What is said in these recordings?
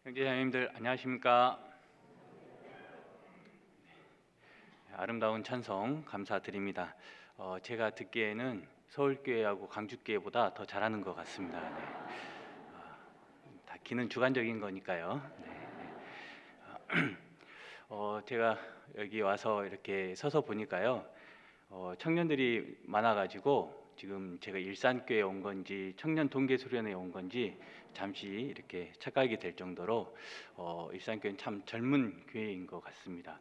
형제자매님들 안녕하십니까? 아름다운 찬송 감사드립니다. 제가 듣기에는 서울교회하고 광주교회보다 더 잘하는 것 같습니다. 네. 다 기는 주관적인 거니까요. 네. 제가 여기 와서 이렇게 서서 보니까요, 청년들이 많아가지고 지금 제가 일산교회에 온 건지 청년 동계수련회에 온 건지 잠시 이렇게 착각이 될 정도로 일산교회는 참 젊은 교회인 것 같습니다.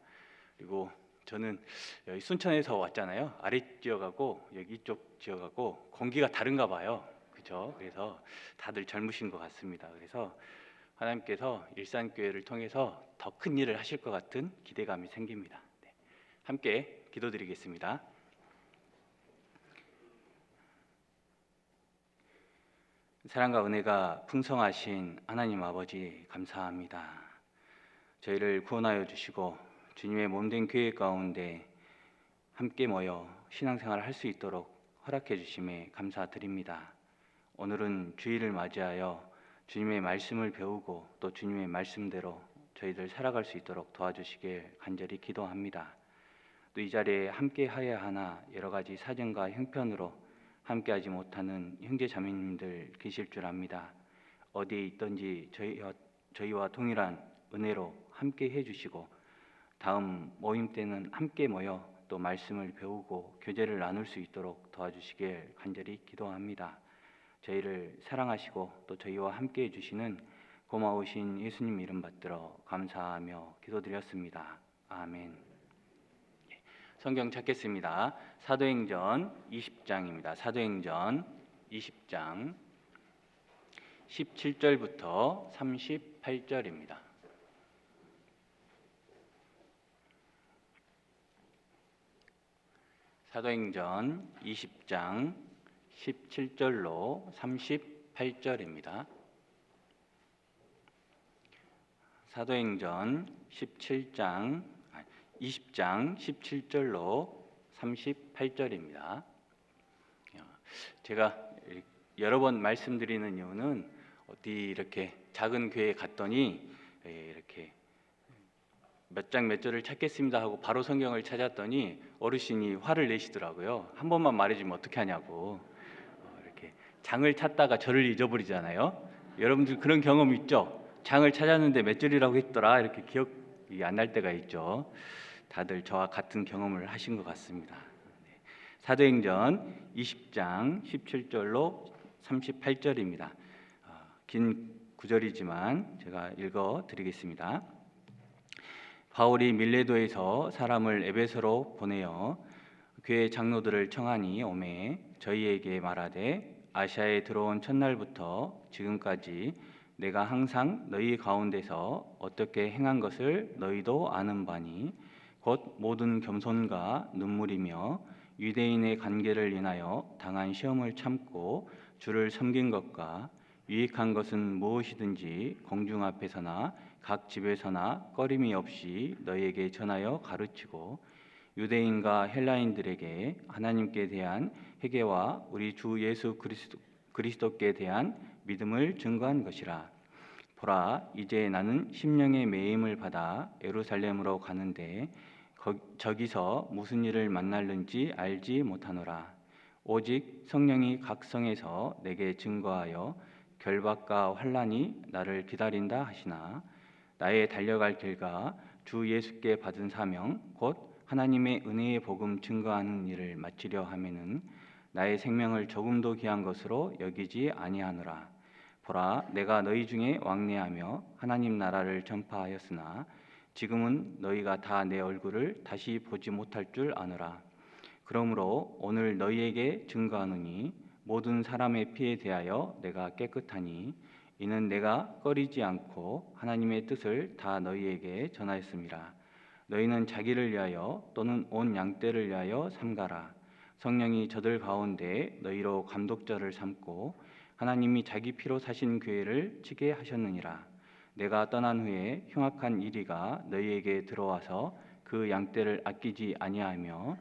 그리고 저는 여기 순천에서 왔잖아요. 아랫지역하고 여기 이쪽 지역하고 공기가 다른가 봐요. 그죠? 그래서 다들 젊으신 것 같습니다. 그래서 하나님께서 일산교회를 통해서 더 큰 일을 하실 것 같은 기대감이 생깁니다. 네. 함께 기도드리겠습니다. 사랑과 은혜가 풍성하신 하나님 아버지 감사합니다. 저희를 구원하여 주시고 주님의 몸된 교회 가운데 함께 모여 신앙생활을 할 수 있도록 허락해 주심에 감사드립니다. 오늘은 주일을 맞이하여 주님의 말씀을 배우고 또 주님의 말씀대로 저희들 살아갈 수 있도록 도와주시길 간절히 기도합니다. 또 이 자리에 함께 하야 하나 여러 가지 사정과 형편으로 함께하지 못하는 형제 자매님들 계실 줄 압니다. 어디에 있든지 저희와 동일한 은혜로 함께 해주시고 다음 모임 때는 함께 모여 또 말씀을 배우고 교제를 나눌 수 있도록 도와주시길 간절히 기도합니다. 저희를 사랑하시고 또 저희와 함께 해주시는 고마우신 예수님 이름 받들어 감사하며 기도드렸습니다. 아멘. 성경 찾겠습니다. 사도행전 20장입니다. 사도행전 20장 17절부터 38절입니다. 사도행전 20장 17절로 38절입니다. 사도행전 20장 17절로 38절입니다. 제가 여러 번 말씀드리는 이유는 어디 이렇게 작은 교회에 갔더니 이렇게 몇 장 몇 절을 찾겠습니다 하고 바로 성경을 찾았더니 어르신이 화를 내시더라고요. 한 번만 말해주면 어떻게 하냐고. 이렇게 장을 찾다가 절을 잊어버리잖아요. 여러분들 그런 경험 있죠? 장을 찾았는데 몇 절이라고 했더라 이렇게 기억이 안 날 때가 있죠. 다들 저와 같은 경험을 하신 것 같습니다. 사도행전 20장 17절로 38절입니다. 긴 구절이지만 제가 읽어 드리겠습니다. 바울이 밀레도에서 사람을 에베소로 보내어 교회 장로들을 청하니 오매 저희에게 말하되 아시아에 들어온 첫날부터 지금까지 내가 항상 너희 가운데서 어떻게 행한 것을 너희도 아는 바니 곧 모든 겸손과 눈물이며 유대인의 관계를 인하여 당한 시험을 참고 주를 섬긴 것과 유익한 것은 무엇이든지 공중 앞에서나 각 집에서나 꺼림이 없이 너희에게 전하여 가르치고 유대인과 헬라인들에게 하나님께 대한 회개와 우리 주 예수 그리스도께 대한 믿음을 증거한 것이라. 보라, 이제 나는 심령의 매임을 받아 예루살렘으로 가는데 저기서 무슨 일을 만날는지 알지 못하노라. 오직 성령이 각 성에서 내게 증거하여 결박과 환난이 나를 기다린다 하시나 나의 달려갈 길과 주 예수께 받은 사명 곧 하나님의 은혜의 복음 증거하는 일을 마치려 하면은 나의 생명을 조금도 귀한 것으로 여기지 아니하노라. 보라, 내가 너희 중에 왕래하며 하나님 나라를 전파하였으나 지금은 너희가 다 내 얼굴을 다시 보지 못할 줄 아노라. 그러므로 오늘 너희에게 증거하노니 모든 사람의 피에 대하여 내가 깨끗하니 이는 내가 꺼리지 않고 하나님의 뜻을 다 너희에게 전하였음이라. 너희는 자기를 위하여 또는 온 양떼를 위하여 삼가라. 성령이 저들 가운데 너희로 감독자를 삼고 하나님이 자기 피로 사신 교회를 치게 하셨느니라. 내가 떠난 후에 흉악한 이리가 너희에게 들어와서 그 양떼를 아끼지 아니하며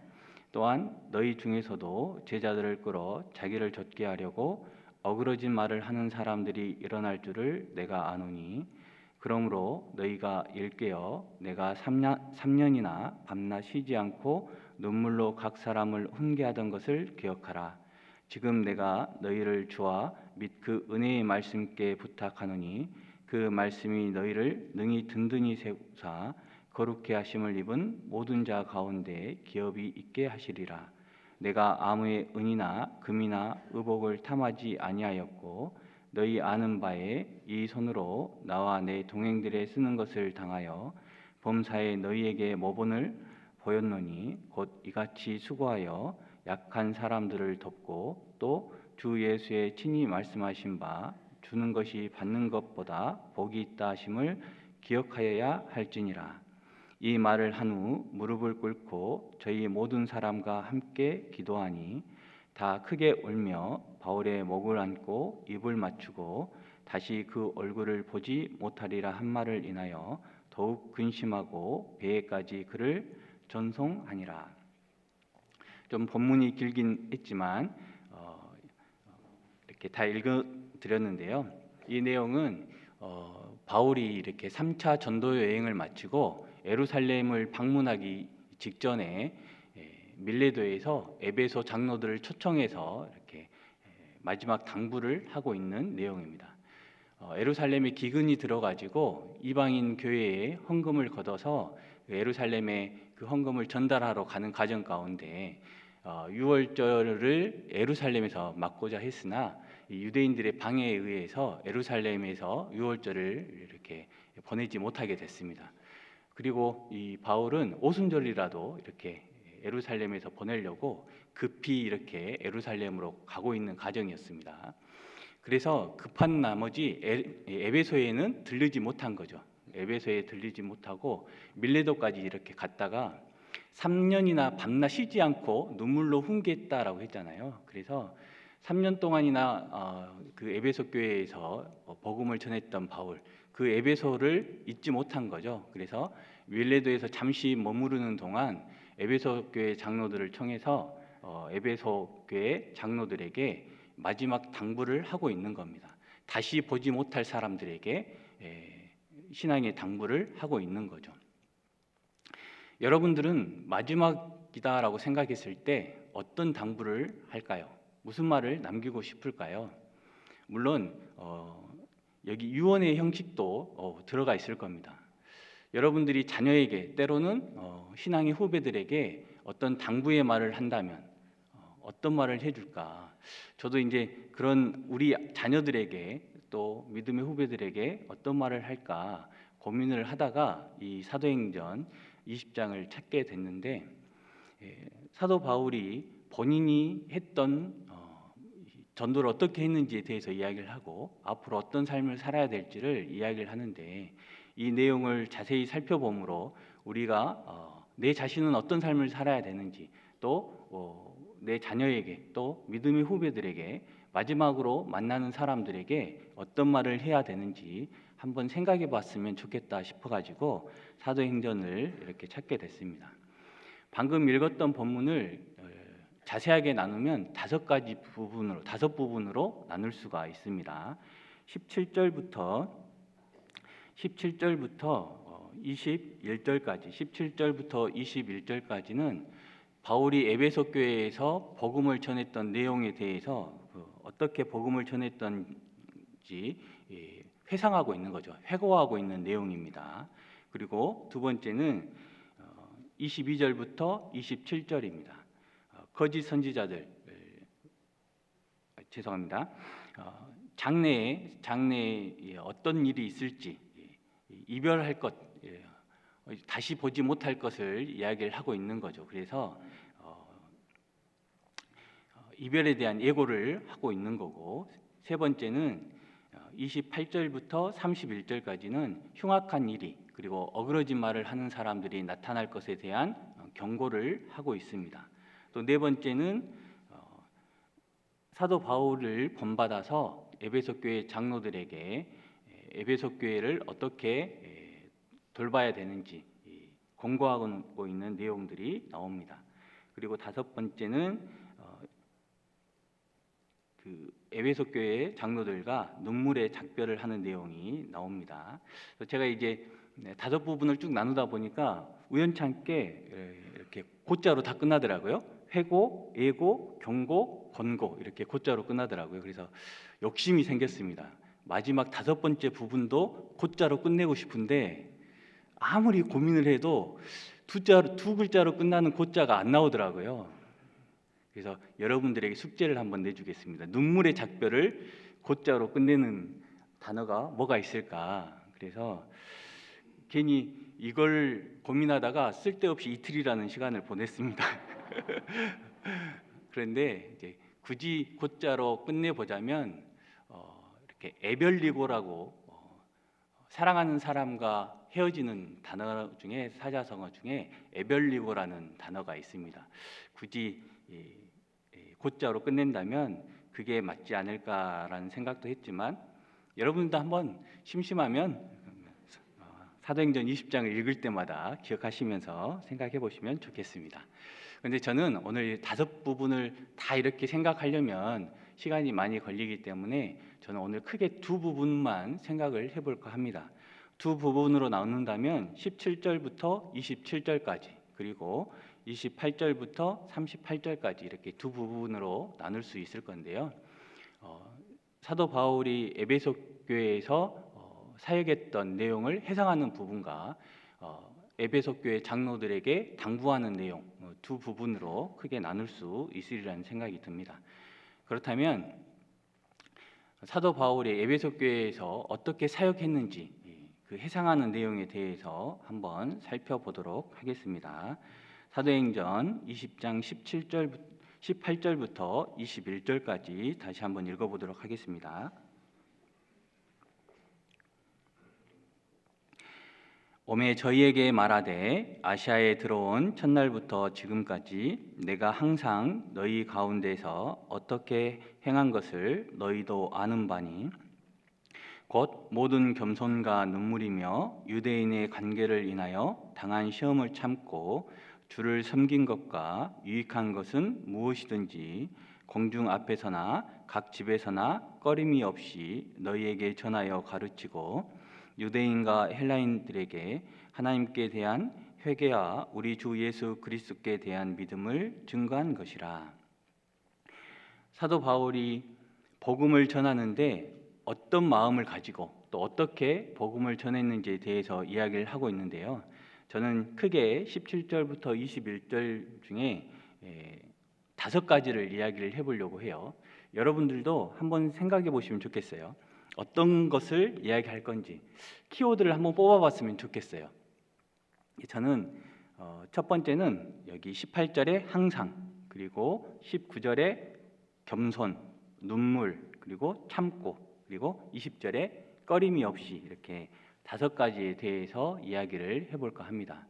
또한 너희 중에서도 제자들을 끌어 자기를 좇게 하려고 어그러진 말을 하는 사람들이 일어날 줄을 내가 아노니 그러므로 너희가 일깨어 내가 3년이나 밤낮 쉬지 않고 눈물로 각 사람을 훈계하던 것을 기억하라. 지금 내가 너희를 주와 및 그 은혜의 말씀께 부탁하노니 그 말씀이 너희를 능히 든든히 세우사 거룩해 하심을 입은 모든 자 가운데 기업이 있게 하시리라. 내가 아무의 은이나 금이나 의복을 탐하지 아니하였고 너희 아는 바에 이 손으로 나와 내 동행들의 쓰는 것을 당하여 범사에 너희에게 모본을 보였노니 곧 이같이 수고하여 약한 사람들을 돕고 또 주 예수의 친히 말씀하신 바 주는 것이 받는 것보다 복이 있다 하심을 기억하여야 할지니라. 이 말을 한 후 무릎을 꿇고 저희 모든 사람과 함께 기도하니 다 크게 울며 바울의 목을 안고 입을 맞추고 다시 그 얼굴을 보지 못하리라 한 말을 인하여 더욱 근심하고 배에까지 그를 전송하니라. 좀 본문이 길긴 했지만 이렇게 다 읽어드렸는데요. 이 내용은 바울이 이렇게 3차 전도 여행을 마치고 예루살렘을 방문하기 직전에 밀레도에서 에베소 장로들을 초청해서 이렇게 마지막 당부를 하고 있는 내용입니다. 예루살렘에 기근이 들어가지고 이방인 교회에 헌금을 걷어서 예루살렘에 그 헌금을 전달하러 가는 과정 가운데 유월절을 예루살렘에서 맞고자 했으나 유대인들의 방해에 의해서 예루살렘에서 유월절을 이렇게 보내지 못하게 됐습니다. 그리고 이 바울은 오순절이라도 이렇게 예루살렘에서 보내려고 급히 이렇게 예루살렘으로 가고 있는 과정이었습니다. 그래서 급한 나머지 에베소에는 들르지 못한 거죠. 에베소에 들리지 못하고 밀레도까지 이렇게 갔다가 3년이나 밤낮 쉬지 않고 눈물로 훈계했다라고 했잖아요. 그래서 3년 동안이나 그 에베소 교회에서 복음을 전했던 바울, 그 에베소를 잊지 못한 거죠. 그래서 밀레도에서 잠시 머무르는 동안 에베소 교회 장로들을 청해서 에베소 교회 장로들에게 마지막 당부를 하고 있는 겁니다. 다시 보지 못할 사람들에게 신앙의 당부를 하고 있는 거죠. 여러분들은 마지막이다라고 생각했을 때 어떤 당부를 할까요? 무슨 말을 남기고 싶을까요? 물론 여기 유언의 형식도 들어가 있을 겁니다. 여러분들이 자녀에게 때로는 신앙의 후배들에게 어떤 당부의 말을 한다면 어떤 말을 해줄까? 저도 이제 그런 우리 자녀들에게 또 믿음의 후배들에게 어떤 말을 할까 고민을 하다가 이 사도행전 20장을 찾게 됐는데 사도 바울이 본인이 했던 전도를 어떻게 했는지에 대해서 이야기를 하고 앞으로 어떤 삶을 살아야 될지를 이야기를 하는데 이 내용을 자세히 살펴보므로 우리가 내 자신은 어떤 삶을 살아야 되는지 또 내 자녀에게 또 믿음의 후배들에게 마지막으로 만나는 사람들에게 어떤 말을 해야 되는지 한번 생각해 봤으면 좋겠다 싶어가지고 사도행전을 이렇게 찾게 됐습니다. 방금 읽었던 본문을 자세하게 나누면 다섯 부분으로 나눌 수가 있습니다. 17절부터 21절까지는 바울이 에베소 교회에서 복음을 전했던 내용에 대해서 어떻게 복음을 전했던지 회상하고 있는 거죠. 회고하고 있는 내용입니다. 그리고 두 번째는 22절부터 27절입니다. 거짓 선지자들, 장래에 어떤 일이 있을지, 이별할 것, 다시 보지 못할 것을 이야기를 하고 있는 거죠. 그래서 이별에 대한 예고를 하고 있는 거고, 세 번째는 28절부터 31절까지는 흉악한 일이 그리고 어그러진 말을 하는 사람들이 나타날 것에 대한 경고를 하고 있습니다. 또 네 번째는 사도 바울을 본받아서 에베소 교회 장로들에게 에베소 교회를 어떻게 돌봐야 되는지 권고하고 있는 내용들이 나옵니다. 그리고 다섯 번째는 그 에베소 교회 장로들과 눈물의 작별을 하는 내용이 나옵니다. 그래서 제가 이제 5부분을 쭉 나누다 보니까 우연찮게 이렇게 고자로 다 끝나더라고요. 회고, 예고, 경고, 권고 이렇게 고자로 끝나더라고요. 그래서 욕심이 생겼습니다. 마지막 5번째 부분도 고자로 끝내고 싶은데 아무리 고민을 해도 두 글자로 끝나는 고자가 안 나오더라고요. 그래서 여러분들에게 숙제를 한번 내주겠습니다. 눈물의 작별을 고자로 끝내는 단어가 뭐가 있을까? 그래서 괜히 이걸 고민하다가 쓸데없이 이틀이라는 시간을 보냈습니다. 그런데 이제 굳이 고자로 끝내보자면 이렇게 애별리고라고 사랑하는 사람과 헤어지는 단어 중에 사자성어 중에 애별리고라는 단어가 있습니다. 굳이 고자로 끝낸다면 그게 맞지 않을까라는 생각도 했지만 여러분도 한번 심심하면 사도행전 20장을 읽을 때마다 기억하시면서 생각해 보시면 좋겠습니다. 그런데 저는 오늘 5부분을 다 이렇게 생각하려면 시간이 많이 걸리기 때문에 저는 오늘 크게 2부분만 생각을 해볼까 합니다. 2부분으로 나눈다면 17절부터 27절까지 그리고 28절부터 38절까지 이렇게 2부분으로 나눌 수 있을 건데요. 사도 바울이 에베소 교회에서 사역했던 내용을 해석하는 부분과 에베소 교회 장로들에게 당부하는 내용 2부분으로 크게 나눌 수 있으리라는 생각이 듭니다. 그렇다면 사도 바울이 에베소 교회에서 어떻게 사역했는지 그 해상하는 내용에 대해서 한번 살펴보도록 하겠습니다. 사도행전 20장 18절부터 21절까지 다시 한번 읽어보도록 하겠습니다. 오매 저희에게 말하되 아시아에 들어온 첫날부터 지금까지 내가 항상 너희 가운데서 어떻게 행한 것을 너희도 아는 바니 곧 모든 겸손과 눈물이며 유대인의 관계를 인하여 당한 시험을 참고 주를 섬긴 것과 유익한 것은 무엇이든지 공중 앞에서나 각 집에서나 꺼림이 없이 너희에게 전하여 가르치고 유대인과 헬라인들에게 하나님께 대한 회개와 우리 주 예수 그리스도께 대한 믿음을 증거한 것이라. 사도 바울이 복음을 전하는데 어떤 마음을 가지고 또 어떻게 복음을 전했는지에 대해서 이야기를 하고 있는데요. 저는 크게 17절부터 21절 중에 5가지를 이야기를 해보려고 해요. 여러분들도 한번 생각해 보시면 좋겠어요. 어떤 것을 이야기할 건지 키워드를 한번 뽑아봤으면 좋겠어요. 저는 첫 번째는 여기 18절에 항상, 그리고 19절에 겸손, 눈물, 그리고 참고, 그리고 20절에 꺼림이 없이 이렇게 5가지에 대해서 이야기를 해볼까 합니다.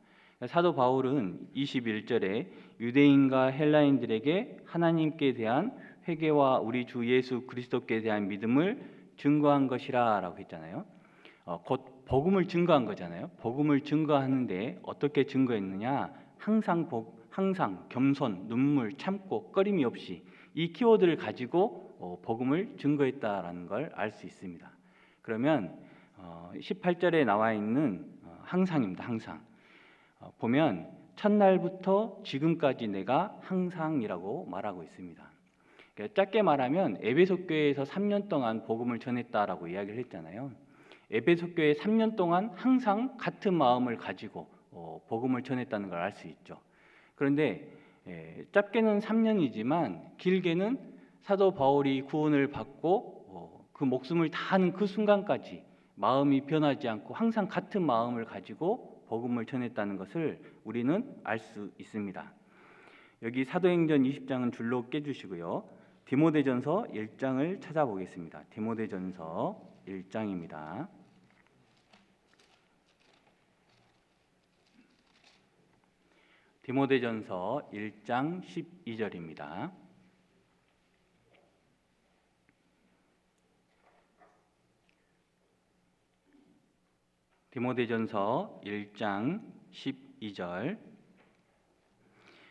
사도 바울은 21절에 유대인과 헬라인들에게 하나님께 대한 회개와 우리 주 예수 그리스도께 대한 믿음을 증거한 것이라 라고 했잖아요. 곧 복음을 증거한 거잖아요. 복음을 증거하는데 어떻게 증거했느냐? 항상 겸손, 눈물, 참고, 꺼림이 없이 이 키워드를 가지고 복음을 증거했다라는 걸 알 수 있습니다. 그러면 18절에 나와 있는 항상입니다. 항상 보면 첫날부터 지금까지 내가 항상이라고 말하고 있습니다. 짧게 말하면 에베소 교회에서 3년 동안 복음을 전했다라고 이야기를 했잖아요. 에베소 교회 3년 동안 항상 같은 마음을 가지고 복음을 전했다는 걸 알 수 있죠. 그런데 짧게는 3년이지만 길게는 사도 바울이 구원을 받고 그 목숨을 다하는 그 순간까지 마음이 변하지 않고 항상 같은 마음을 가지고 복음을 전했다는 것을 우리는 알 수 있습니다. 여기 사도행전 20장은 줄로 깨주시고요. 디모데전서 1장을 찾아보겠습니다. 디모데전서 1장입니다. 디모데전서 1장 12절입니다. 디모데전서 1장 12절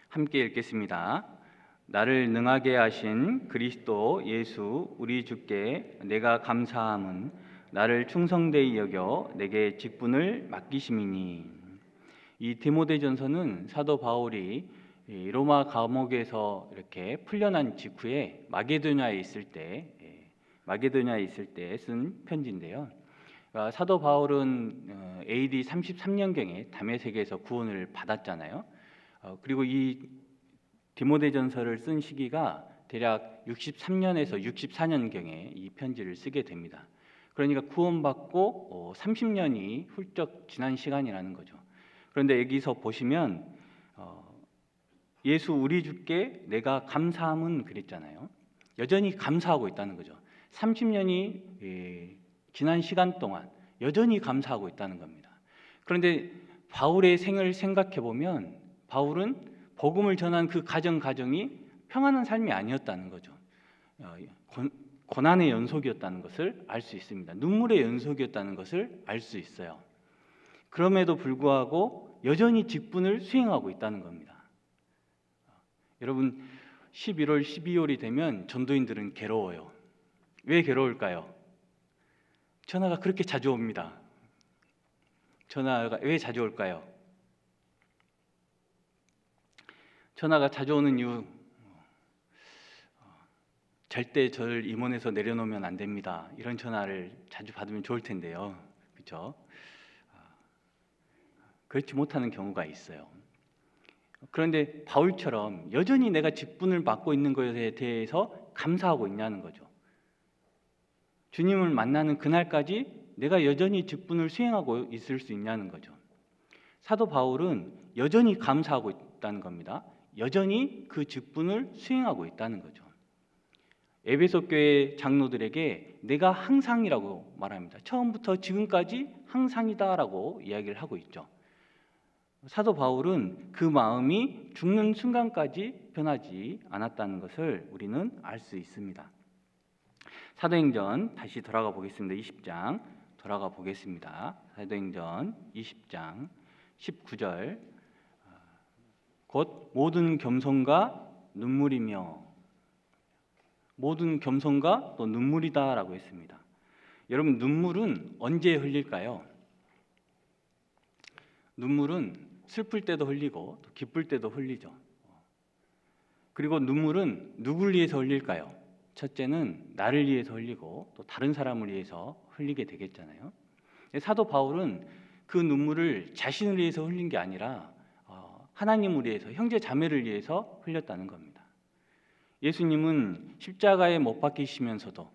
함께 읽겠습니다. 나를 능하게 하신 그리스도 예수 우리 주께 내가 감사함은 나를 충성되이 여겨 내게 직분을 맡기심이니. 이 디모데전서는 사도 바울이 로마 감옥에서 이렇게 풀려난 직후에 마게도냐에 있을 때 쓴 편지인데요. 사도 바울은 AD 33년경에 다메섹에서 구원을 받았잖아요. 그리고 이 디모데전서를 쓴 시기가 대략 63년에서 64년경에 이 편지를 쓰게 됩니다. 그러니까 구원받고 30년이 훌쩍 지난 시간이라는 거죠. 그런데 여기서 보시면 예수 우리 주께 내가 감사함은 그랬잖아요. 여전히 감사하고 있다는 거죠. 30년이 지난 시간 동안 여전히 감사하고 있다는 겁니다. 그런데 바울의 생을 생각해 보면 바울은 복음을 전한 그 가정이 평안한 삶이 아니었다는 거죠. 고난의 연속이었다는 것을 알 수 있습니다. 눈물의 연속이었다는 것을 알 수 있어요. 그럼에도 불구하고 여전히 직분을 수행하고 있다는 겁니다. 여러분, 11월, 12월이 되면 전도인들은 괴로워요. 왜 괴로울까요? 전화가 그렇게 자주 옵니다. 전화가 왜 자주 올까요? 전화가 자주 오는 이유, 절대 저를 임원에서 내려놓으면 안 됩니다. 이런 전화를 자주 받으면 좋을 텐데요. 그렇죠? 그렇지 못하는 경우가 있어요. 그런데 바울처럼 여전히 내가 직분을 맡고 있는 것에 대해서 감사하고 있냐는 거죠. 주님을 만나는 그날까지 내가 여전히 직분을 수행하고 있을 수 있냐는 거죠. 사도 바울은 여전히 감사하고 있다는 겁니다. 여전히 그 직분을 수행하고 있다는 거죠. 에베소 교회 장로들에게 내가 항상이라고 말합니다. 처음부터 지금까지 항상이다라고 이야기를 하고 있죠. 사도 바울은 그 마음이 죽는 순간까지 변하지 않았다는 것을 우리는 알 수 있습니다. 사도행전 다시 돌아가 보겠습니다. 20장 돌아가 보겠습니다. 사도행전 20장 19절 곧 모든 겸손과 눈물이며, 모든 겸손과 또 눈물이다라고 했습니다. 여러분, 눈물은 언제 흘릴까요? 눈물은 슬플 때도 흘리고 또 기쁠 때도 흘리죠. 그리고 눈물은 누굴 위해서 흘릴까요? 첫째는 나를 위해서 흘리고 또 다른 사람을 위해서 흘리게 되겠잖아요. 사도 바울은 그 눈물을 자신을 위해서 흘린 게 아니라 하나님을 위해서, 형제 자매를 위해서 흘렸다는 겁니다. 예수님은 십자가에 못 박히시면서도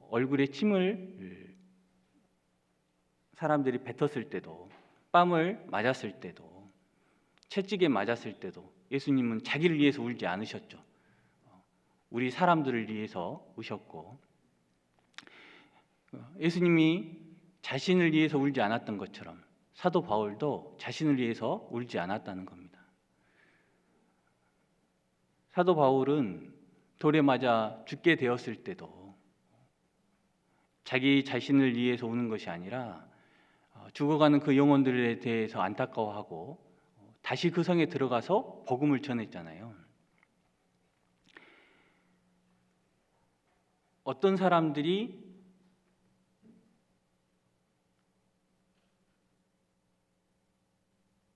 얼굴에 침을 사람들이 뱉었을 때도, 뺨을 맞았을 때도, 채찍에 맞았을 때도 예수님은 자기를 위해서 울지 않으셨죠. 우리 사람들을 위해서 우셨고, 예수님이 자신을 위해서 울지 않았던 것처럼 사도 바울도 자신을 위해서 울지 않았다는 겁니다. 사도 바울은 돌에 맞아 죽게 되었을 때도 자기 자신을 위해서 우는 것이 아니라 죽어가는 그 영혼들에 대해서 안타까워하고 다시 그 성에 들어가서 복음을 전했잖아요. 어떤 사람들이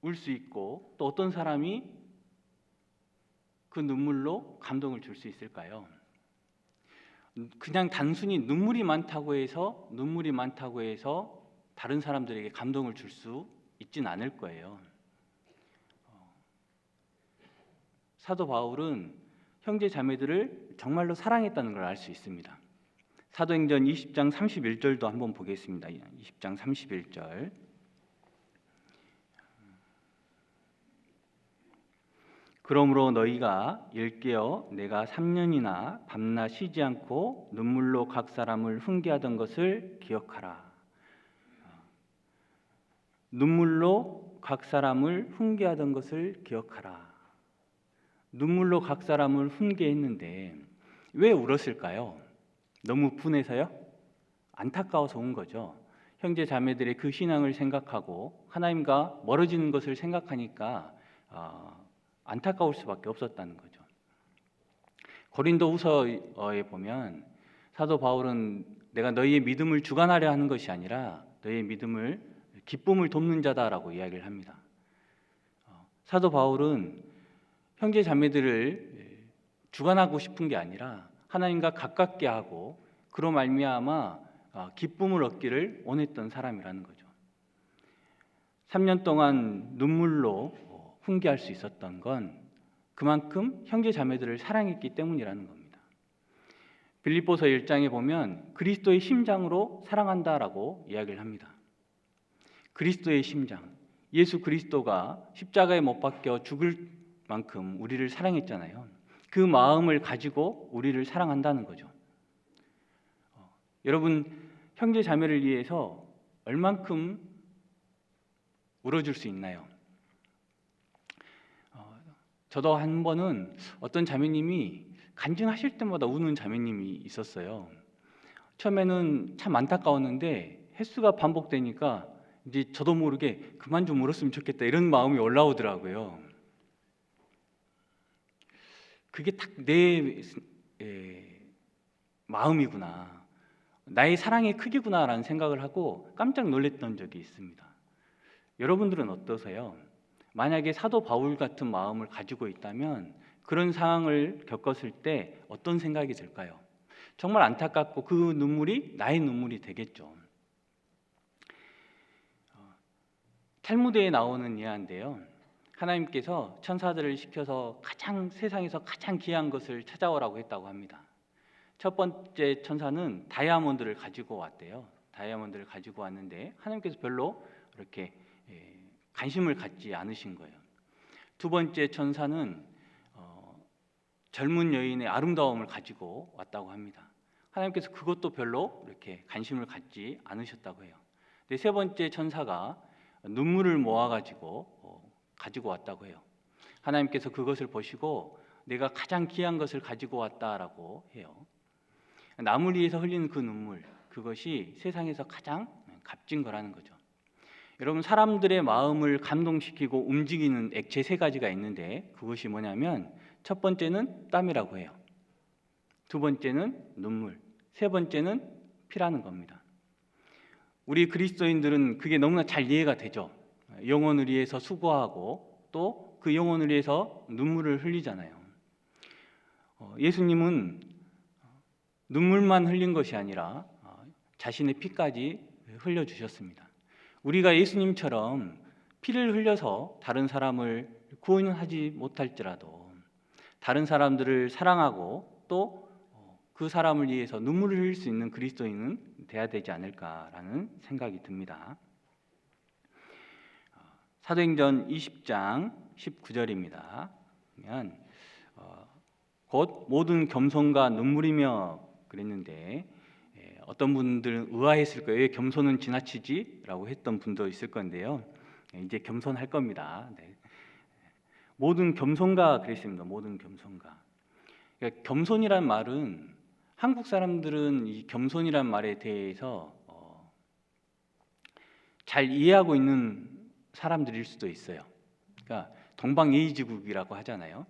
울 수 있고 또 어떤 사람이 그 눈물로 감동을 줄 수 있을까요? 그냥 단순히 눈물이 많다고 해서 다른 사람들에게 감동을 줄 수 있진 않을 거예요. 사도 바울은 형제 자매들을 정말로 사랑했다는 걸 알 수 있습니다. 사도행전 20장 31절도 한번 보겠습니다. 20장 31절. 그러므로 너희가 일깨어 내가 3년이나 밤낮 쉬지 않고 눈물로 각 사람을 훈계하던 것을 기억하라. 눈물로 각 사람을 훈계하던 것을 기억하라. 눈물로 각 사람을 훈계했는데 왜 울었을까요? 너무 분해서요? 안타까워서 운 거죠. 형제 자매들의 그 신앙을 생각하고 하나님과 멀어지는 것을 생각하니까 안타까울 수밖에 없었다는 거죠. 고린도후서에 보면 사도 바울은 내가 너희의 믿음을 주관하려 하는 것이 아니라 너희의 믿음을 기쁨을 돕는 자다라고 이야기를 합니다. 사도 바울은 형제 자매들을 주관하고 싶은 게 아니라 하나님과 가깝게 하고 그로 말미암아 기쁨을 얻기를 원했던 사람이라는 거죠. 3년 동안 눈물로 훈계할 수 있었던 건 그만큼 형제 자매들을 사랑했기 때문이라는 겁니다. 빌립보서 1장에 보면 그리스도의 심장으로 사랑한다라고 이야기를 합니다. 그리스도의 심장, 예수 그리스도가 십자가에 못 박혀 죽을 만큼 우리를 사랑했잖아요. 그 마음을 가지고 우리를 사랑한다는 거죠. 여러분, 형제 자매를 위해서 얼만큼 울어줄 수 있나요? 저도 한 번은 어떤 자매님이 간증하실 때마다 우는 자매님이 있었어요. 처음에는 참 안타까웠는데 횟수가 반복되니까 이제 저도 모르게 그만 좀 울었으면 좋겠다 이런 마음이 올라오더라고요. 그게 딱 내 마음이구나, 나의 사랑의 크기구나라는 생각을 하고 깜짝 놀랐던 적이 있습니다. 여러분들은 어떠세요? 만약에 사도 바울 같은 마음을 가지고 있다면 그런 상황을 겪었을 때 어떤 생각이 들까요? 정말 안타깝고 그 눈물이 나의 눈물이 되겠죠. 탈무드에 나오는 예화인데요, 하나님께서 천사들을 시켜서 세상에서 가장 귀한 것을 찾아오라고 했다고 합니다. 첫 번째 천사는 다이아몬드를 가지고 왔대요. 다이아몬드를 가지고 왔는데 하나님께서 별로 이렇게 관심을 갖지 않으신 거예요. 두 번째 천사는 젊은 여인의 아름다움을 가지고 왔다고 합니다. 하나님께서 그것도 별로 이렇게 관심을 갖지 않으셨다고 해요. 근데 세 번째 천사가 눈물을 모아가지고 가지고 왔다고 해요. 하나님께서 그것을 보시고 내가 가장 귀한 것을 가지고 왔다라고 해요. 남을 위해서 흘리는 그 눈물, 그것이 세상에서 가장 값진 거라는 거죠. 여러분, 사람들의 마음을 감동시키고 움직이는 액체 세 가지가 있는데 그것이 뭐냐면 첫 번째는 땀이라고 해요. 두 번째는 눈물, 세 번째는 피라는 겁니다. 우리 그리스도인들은 그게 너무나 잘 이해가 되죠. 영혼을 위해서 수고하고 또 그 영혼을 위해서 눈물을 흘리잖아요. 예수님은 눈물만 흘린 것이 아니라 자신의 피까지 흘려주셨습니다. 우리가 예수님처럼 피를 흘려서 다른 사람을 구원하지 못할지라도 다른 사람들을 사랑하고 또 그 사람을 위해서 눈물을 흘릴 수 있는 그리스도인은 돼야 되지 않을까라는 생각이 듭니다. 사도행전 20장 19절입니다. 보면 곧 모든 겸손과 눈물이며 그랬는데 어떤 분들은 의아했을 거예요. 왜 겸손은 지나치지? 라고 했던 분도 있을 건데요. 이제 겸손할 겁니다. 네. 모든 겸손과 그랬습니다. 모든 겸손과. 그러니까 겸손이란 말은 한국 사람들은 이 겸손이란 말에 대해서 잘 이해하고 있는 사람들일 수도 있어요. 그러니까 동방예의지국이라고 하잖아요.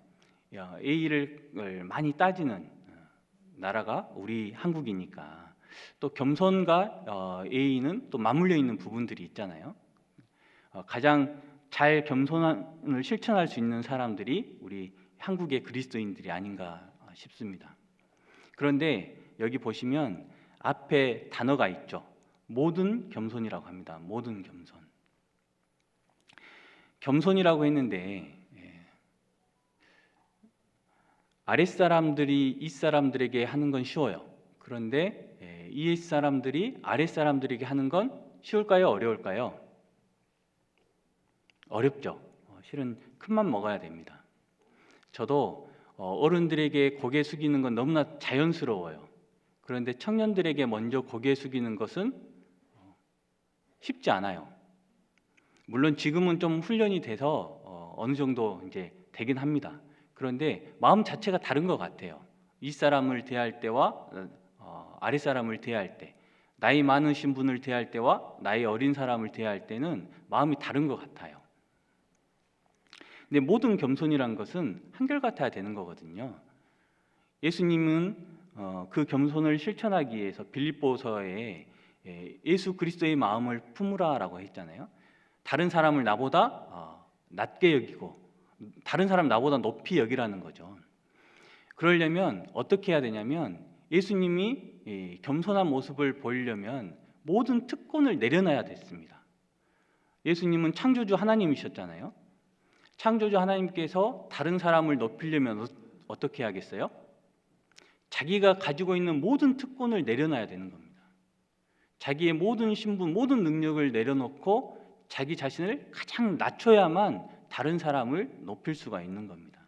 예의를 많이 따지는 나라가 우리 한국이니까 또 겸손과 예의는 또 맞물려 있는 부분들이 있잖아요. 가장 잘 겸손을 실천할 수 있는 사람들이 우리 한국의 그리스도인들이 아닌가 싶습니다. 그런데 여기 보시면 앞에 단어가 있죠. 모든 겸손이라고 합니다. 모든 겸손. 겸손이라고 했는데 아랫사람들이 윗사람들에게 하는 건 쉬워요. 그런데 윗사람들이 아랫사람들에게 하는 건 쉬울까요? 어려울까요? 어렵죠. 실은 큰맘 먹어야 됩니다. 저도 어른들에게 고개 숙이는 건 너무나 자연스러워요. 그런데 청년들에게 먼저 고개 숙이는 것은 쉽지 않아요. 물론 지금은 좀 훈련이 돼서 어느 정도 이제 되긴 합니다. 그런데 마음 자체가 다른 것 같아요. 윗사람을 대할 때와 아랫사람을 대할 때, 나이 많으신 분을 대할 때와 나이 어린 사람을 대할 때는 마음이 다른 것 같아요. 근데 모든 겸손이란 것은 한결같아야 되는 거거든요. 예수님은 그 겸손을 실천하기 위해서 빌립보서에 예수 그리스도의 마음을 품으라라고 했잖아요. 다른 사람을 나보다 낮게 여기고 다른 사람 나보다 높이 여기라는 거죠. 그러려면 어떻게 해야 되냐면 예수님이 겸손한 모습을 보이려면 모든 특권을 내려놔야 됐습니다. 예수님은 창조주 하나님이셨잖아요. 창조주 하나님께서 다른 사람을 높이려면 어떻게 하겠어요? 자기가 가지고 있는 모든 특권을 내려놔야 되는 겁니다. 자기의 모든 신분, 모든 능력을 내려놓고 자기 자신을 가장 낮춰야만 다른 사람을 높일 수가 있는 겁니다.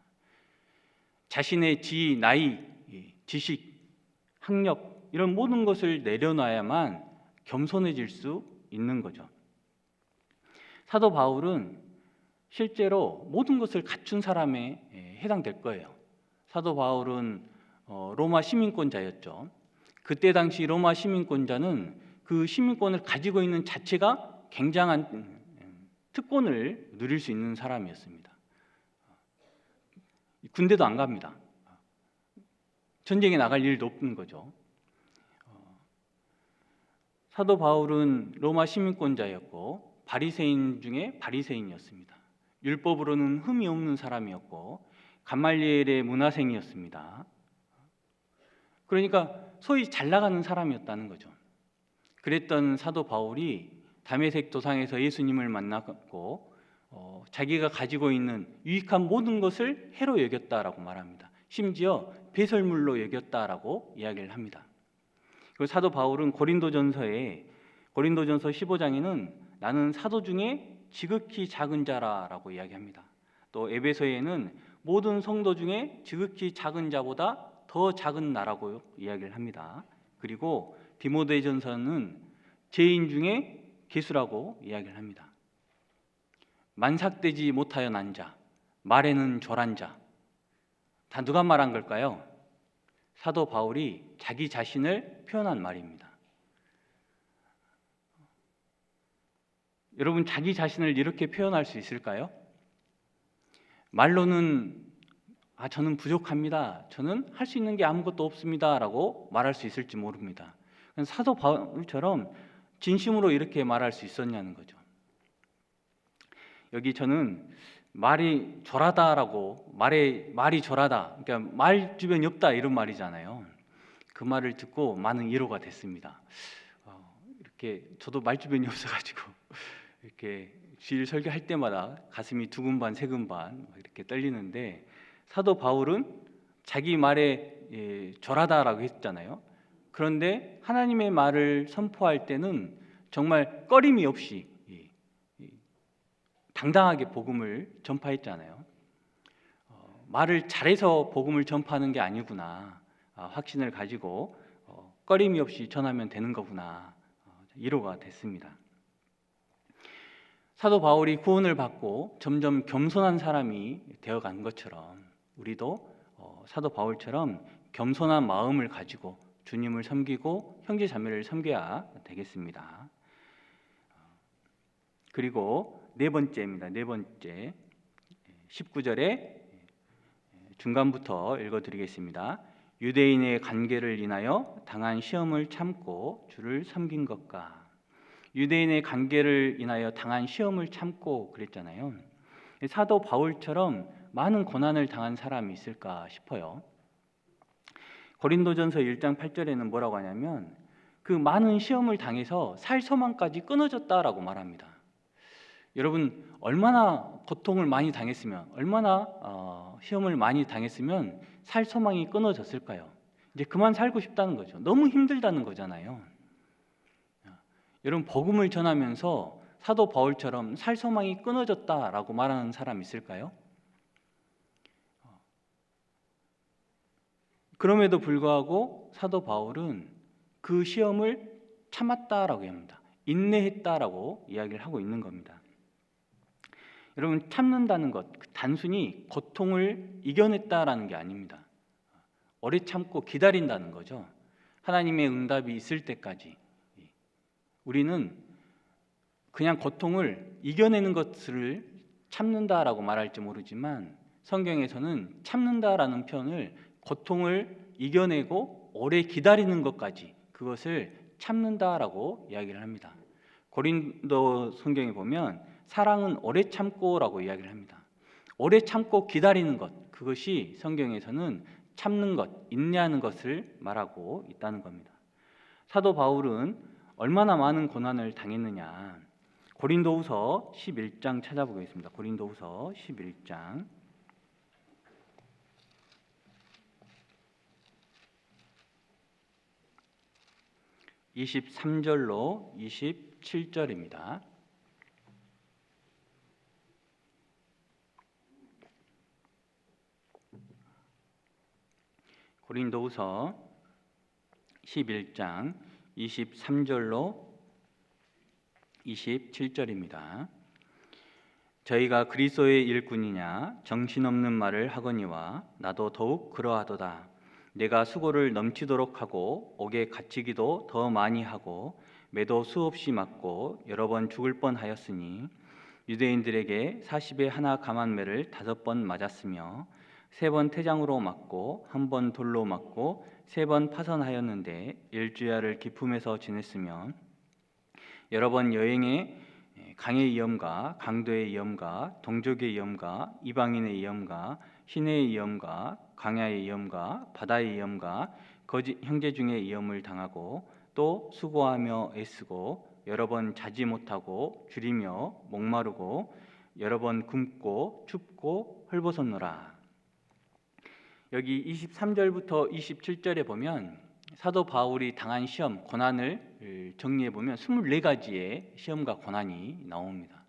자신의 지위, 나이, 지식, 학력 이런 모든 것을 내려놔야만 겸손해질 수 있는 거죠. 사도 바울은 실제로 모든 것을 갖춘 사람에 해당될 거예요. 사도 바울은 로마 시민권자였죠. 그때 당시 로마 시민권자는 그 시민권을 가지고 있는 자체가 굉장한 특권을 누릴 수 있는 사람이었습니다. 군대도 안 갑니다. 전쟁에 나갈 일도 없는 거죠. 사도 바울은 로마 시민권자였고 바리새인 중에 바리새인이었습니다. 율법으로는 흠이 없는 사람이었고 감말리엘의 문화생이었습니다. 그러니까 소위 잘 나가는 사람이었다는 거죠. 그랬던 사도 바울이 다메섹 도상에서 예수님을 만났고 자기가 가지고 있는 유익한 모든 것을 해로 여겼다라고 말합니다. 심지어 배설물로 여겼다라고 이야기를 합니다. 그리고 사도 바울은 고린도전서 15장에는 나는 사도 중에 지극히 작은 자라라고 이야기합니다. 또 에베소에는 모든 성도 중에 지극히 작은 자보다 더 작은 나라고 이야기를 합니다. 그리고 디모데전서는 죄인 중에 괴수라고 이야기를 합니다. 만삭되지 못하여 난 자, 말에는 졸한 자, 다 누가 말한 걸까요? 사도 바울이 자기 자신을 표현한 말입니다. 여러분, 자기 자신을 이렇게 표현할 수 있을까요? 말로는 저는 부족합니다. 저는 할 수 있는 게 아무것도 없습니다. 라고 말할 수 있을지 모릅니다. 사도 바울처럼 진심으로 이렇게 말할 수 있었냐는 거죠. 여기 저는 말이 졸하다라고 말이 졸하다. 그러니까 말 주변이 없다 이런 말이잖아요. 그 말을 듣고 많은 위로가 됐습니다. 이렇게 저도 말 주변이 없어가지고 이렇게 주일 설교할 때마다 가슴이 두근반 세근반 이렇게 떨리는데 사도 바울은 자기 말에 졸하다라고 했잖아요. 그런데 하나님의 말을 선포할 때는 정말 꺼림이 없이 당당하게 복음을 전파했잖아요. 말을 잘해서 복음을 전파하는 게 아니구나. 확신을 가지고 꺼림이 없이 전하면 되는 거구나. 위로가 됐습니다. 사도 바울이 구원을 받고 점점 겸손한 사람이 되어간 것처럼 우리도 사도 바울처럼 겸손한 마음을 가지고 주님을 섬기고 형제 자매를 섬겨야 되겠습니다. 그리고 네 번째입니다. 네 번째 19절에 중간부터 읽어드리겠습니다. 유대인의 관계를 인하여 당한 시험을 참고 주를 섬긴 것과 유대인의 관계를 인하여 당한 시험을 참고 그랬잖아요. 사도 바울처럼 많은 고난을 당한 사람이 있을까 싶어요. 고린도전서 1장 8절에는 뭐라고 하냐면 그 많은 시험을 당해서 살 소망까지 끊어졌다라고 말합니다. 여러분 얼마나 고통을 많이 당했으면 얼마나 시험을 많이 당했으면 살 소망이 끊어졌을까요? 이제 그만 살고 싶다는 거죠. 너무 힘들다는 거잖아요. 여러분 복음을 전하면서 사도 바울처럼 살 소망이 끊어졌다라고 말하는 사람 있을까요? 그럼에도 불구하고 사도 바울은 그 시험을 참았다라고 합니다. 인내했다라고 이야기를 하고 있는 겁니다. 여러분 참는다는 것 단순히 고통을 이겨냈다라는 게 아닙니다. 오래 참고 기다린다는 거죠. 하나님의 응답이 있을 때까지 우리는 그냥 고통을 이겨내는 것을 참는다라고 말할지 모르지만 성경에서는 참는다라는 표현을 고통을 이겨내고 오래 기다리는 것까지 그것을 참는다라고 이야기를 합니다. 고린도 성경에 보면 사랑은 오래 참고라고 이야기를 합니다. 오래 참고 기다리는 것, 그것이 성경에서는 참는 것, 인내하는 것을 말하고 있다는 겁니다. 사도 바울은 얼마나 많은 고난을 당했느냐. 고린도후서 11장 찾아보겠습니다. 고린도후서 11장 23절로 27절입니다. 고린도후서 11장 23절로 27절입니다. 저희가 그리스도의 일꾼이냐 정신없는 말을 하거니와 나도 더욱 그러하도다. 내가 수고를 넘치도록 하고 옥에 갇히기도 더 많이 하고 매도 수없이 맞고 여러 번 죽을 뻔하였으니 유대인들에게 40에 하나 감한 매를 5번 맞았으며 3번 태장으로 맞고 1번 돌로 맞고 3번 파선하였는데 일주야를 기품에서 지냈으며 여러 번 여행에 강의 위험과 강도의 위험과 동족의 위험과 이방인의 위험과 시내의 위험과 광야의 위험과 바다의 위험과 거짓 형제 중에 위험을 당하고 또 수고하며 애쓰고 여러 번 자지 못하고 줄이며 목마르고 여러 번 굶고 춥고 헐벗었노라. 여기 23절부터 27절에 보면 사도 바울이 당한 시험, 고난을 정리해 보면 24가지의 시험과 고난이 나옵니다.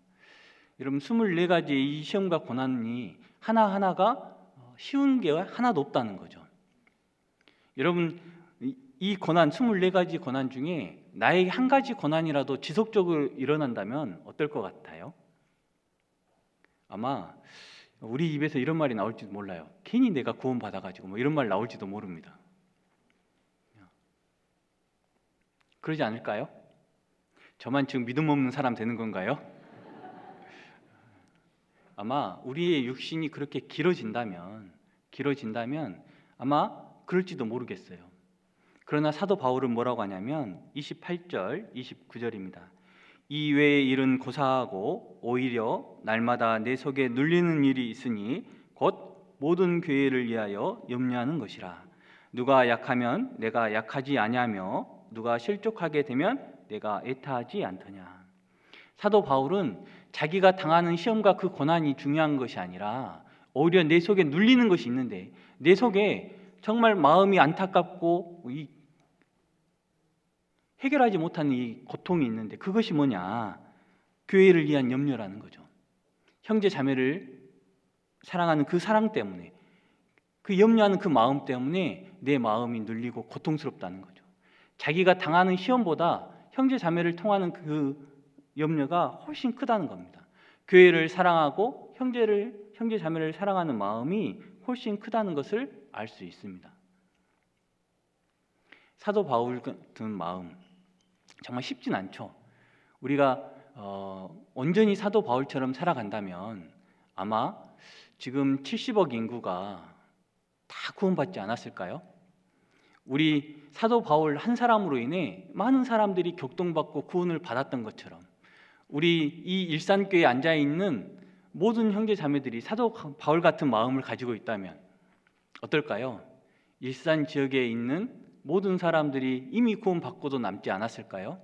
여러분 24가지의 이 시험과 고난이 하나하나가 쉬운 게 하나도 없다는 거죠. 여러분 이 고난 24가지 고난 중에 나에게 한 가지 고난이라도 지속적으로 일어난다면 어떨 것 같아요? 아마 우리 입에서 이런 말이 나올지도 몰라요. 괜히 내가 구원받아가지고 뭐 이런 말 나올지도 모릅니다. 그러지 않을까요? 저만 지금 믿음 없는 사람 되는 건가요? 아마 우리의 육신이 그렇게 길어진다면 아마 그럴지도 모르겠어요. 그러나 사도 바울은 뭐라고 하냐면 28절, 29절입니다. 이 외의 일은 고사하고 오히려 날마다 내 속에 눌리는 일이 있으니 곧 모든 교회를 위하여 염려하는 것이라. 누가 약하면 내가 약하지 아니하며 누가 실족하게 되면 내가 애타하지 않더냐. 사도 바울은 자기가 당하는 시험과 그 고난이 중요한 것이 아니라 오히려 내 속에 눌리는 것이 있는데 내 속에 정말 마음이 안타깝고 해결하지 못하는 이 고통이 있는데 그것이 뭐냐? 교회를 위한 염려라는 거죠. 형제 자매를 사랑하는 그 사랑 때문에, 그 염려하는 그 마음 때문에 내 마음이 눌리고 고통스럽다는 거죠. 자기가 당하는 시험보다 형제 자매를 통하는 그 염려가 훨씬 크다는 겁니다. 교회를 사랑하고 형제 자매를 사랑하는 마음이 훨씬 크다는 것을 알 수 있습니다. 사도 바울 같은 마음 정말 쉽진 않죠. 우리가 온전히 사도 바울처럼 살아간다면 아마 지금 70억 인구가 다 구원받지 않았을까요? 우리 사도 바울 한 사람으로 인해 많은 사람들이 격동받고 구원을 받았던 것처럼 우리 이 일산교회에 앉아있는 모든 형제 자매들이 사도 바울 같은 마음을 가지고 있다면 어떨까요? 일산 지역에 있는 모든 사람들이 이미 구원받고도 남지 않았을까요?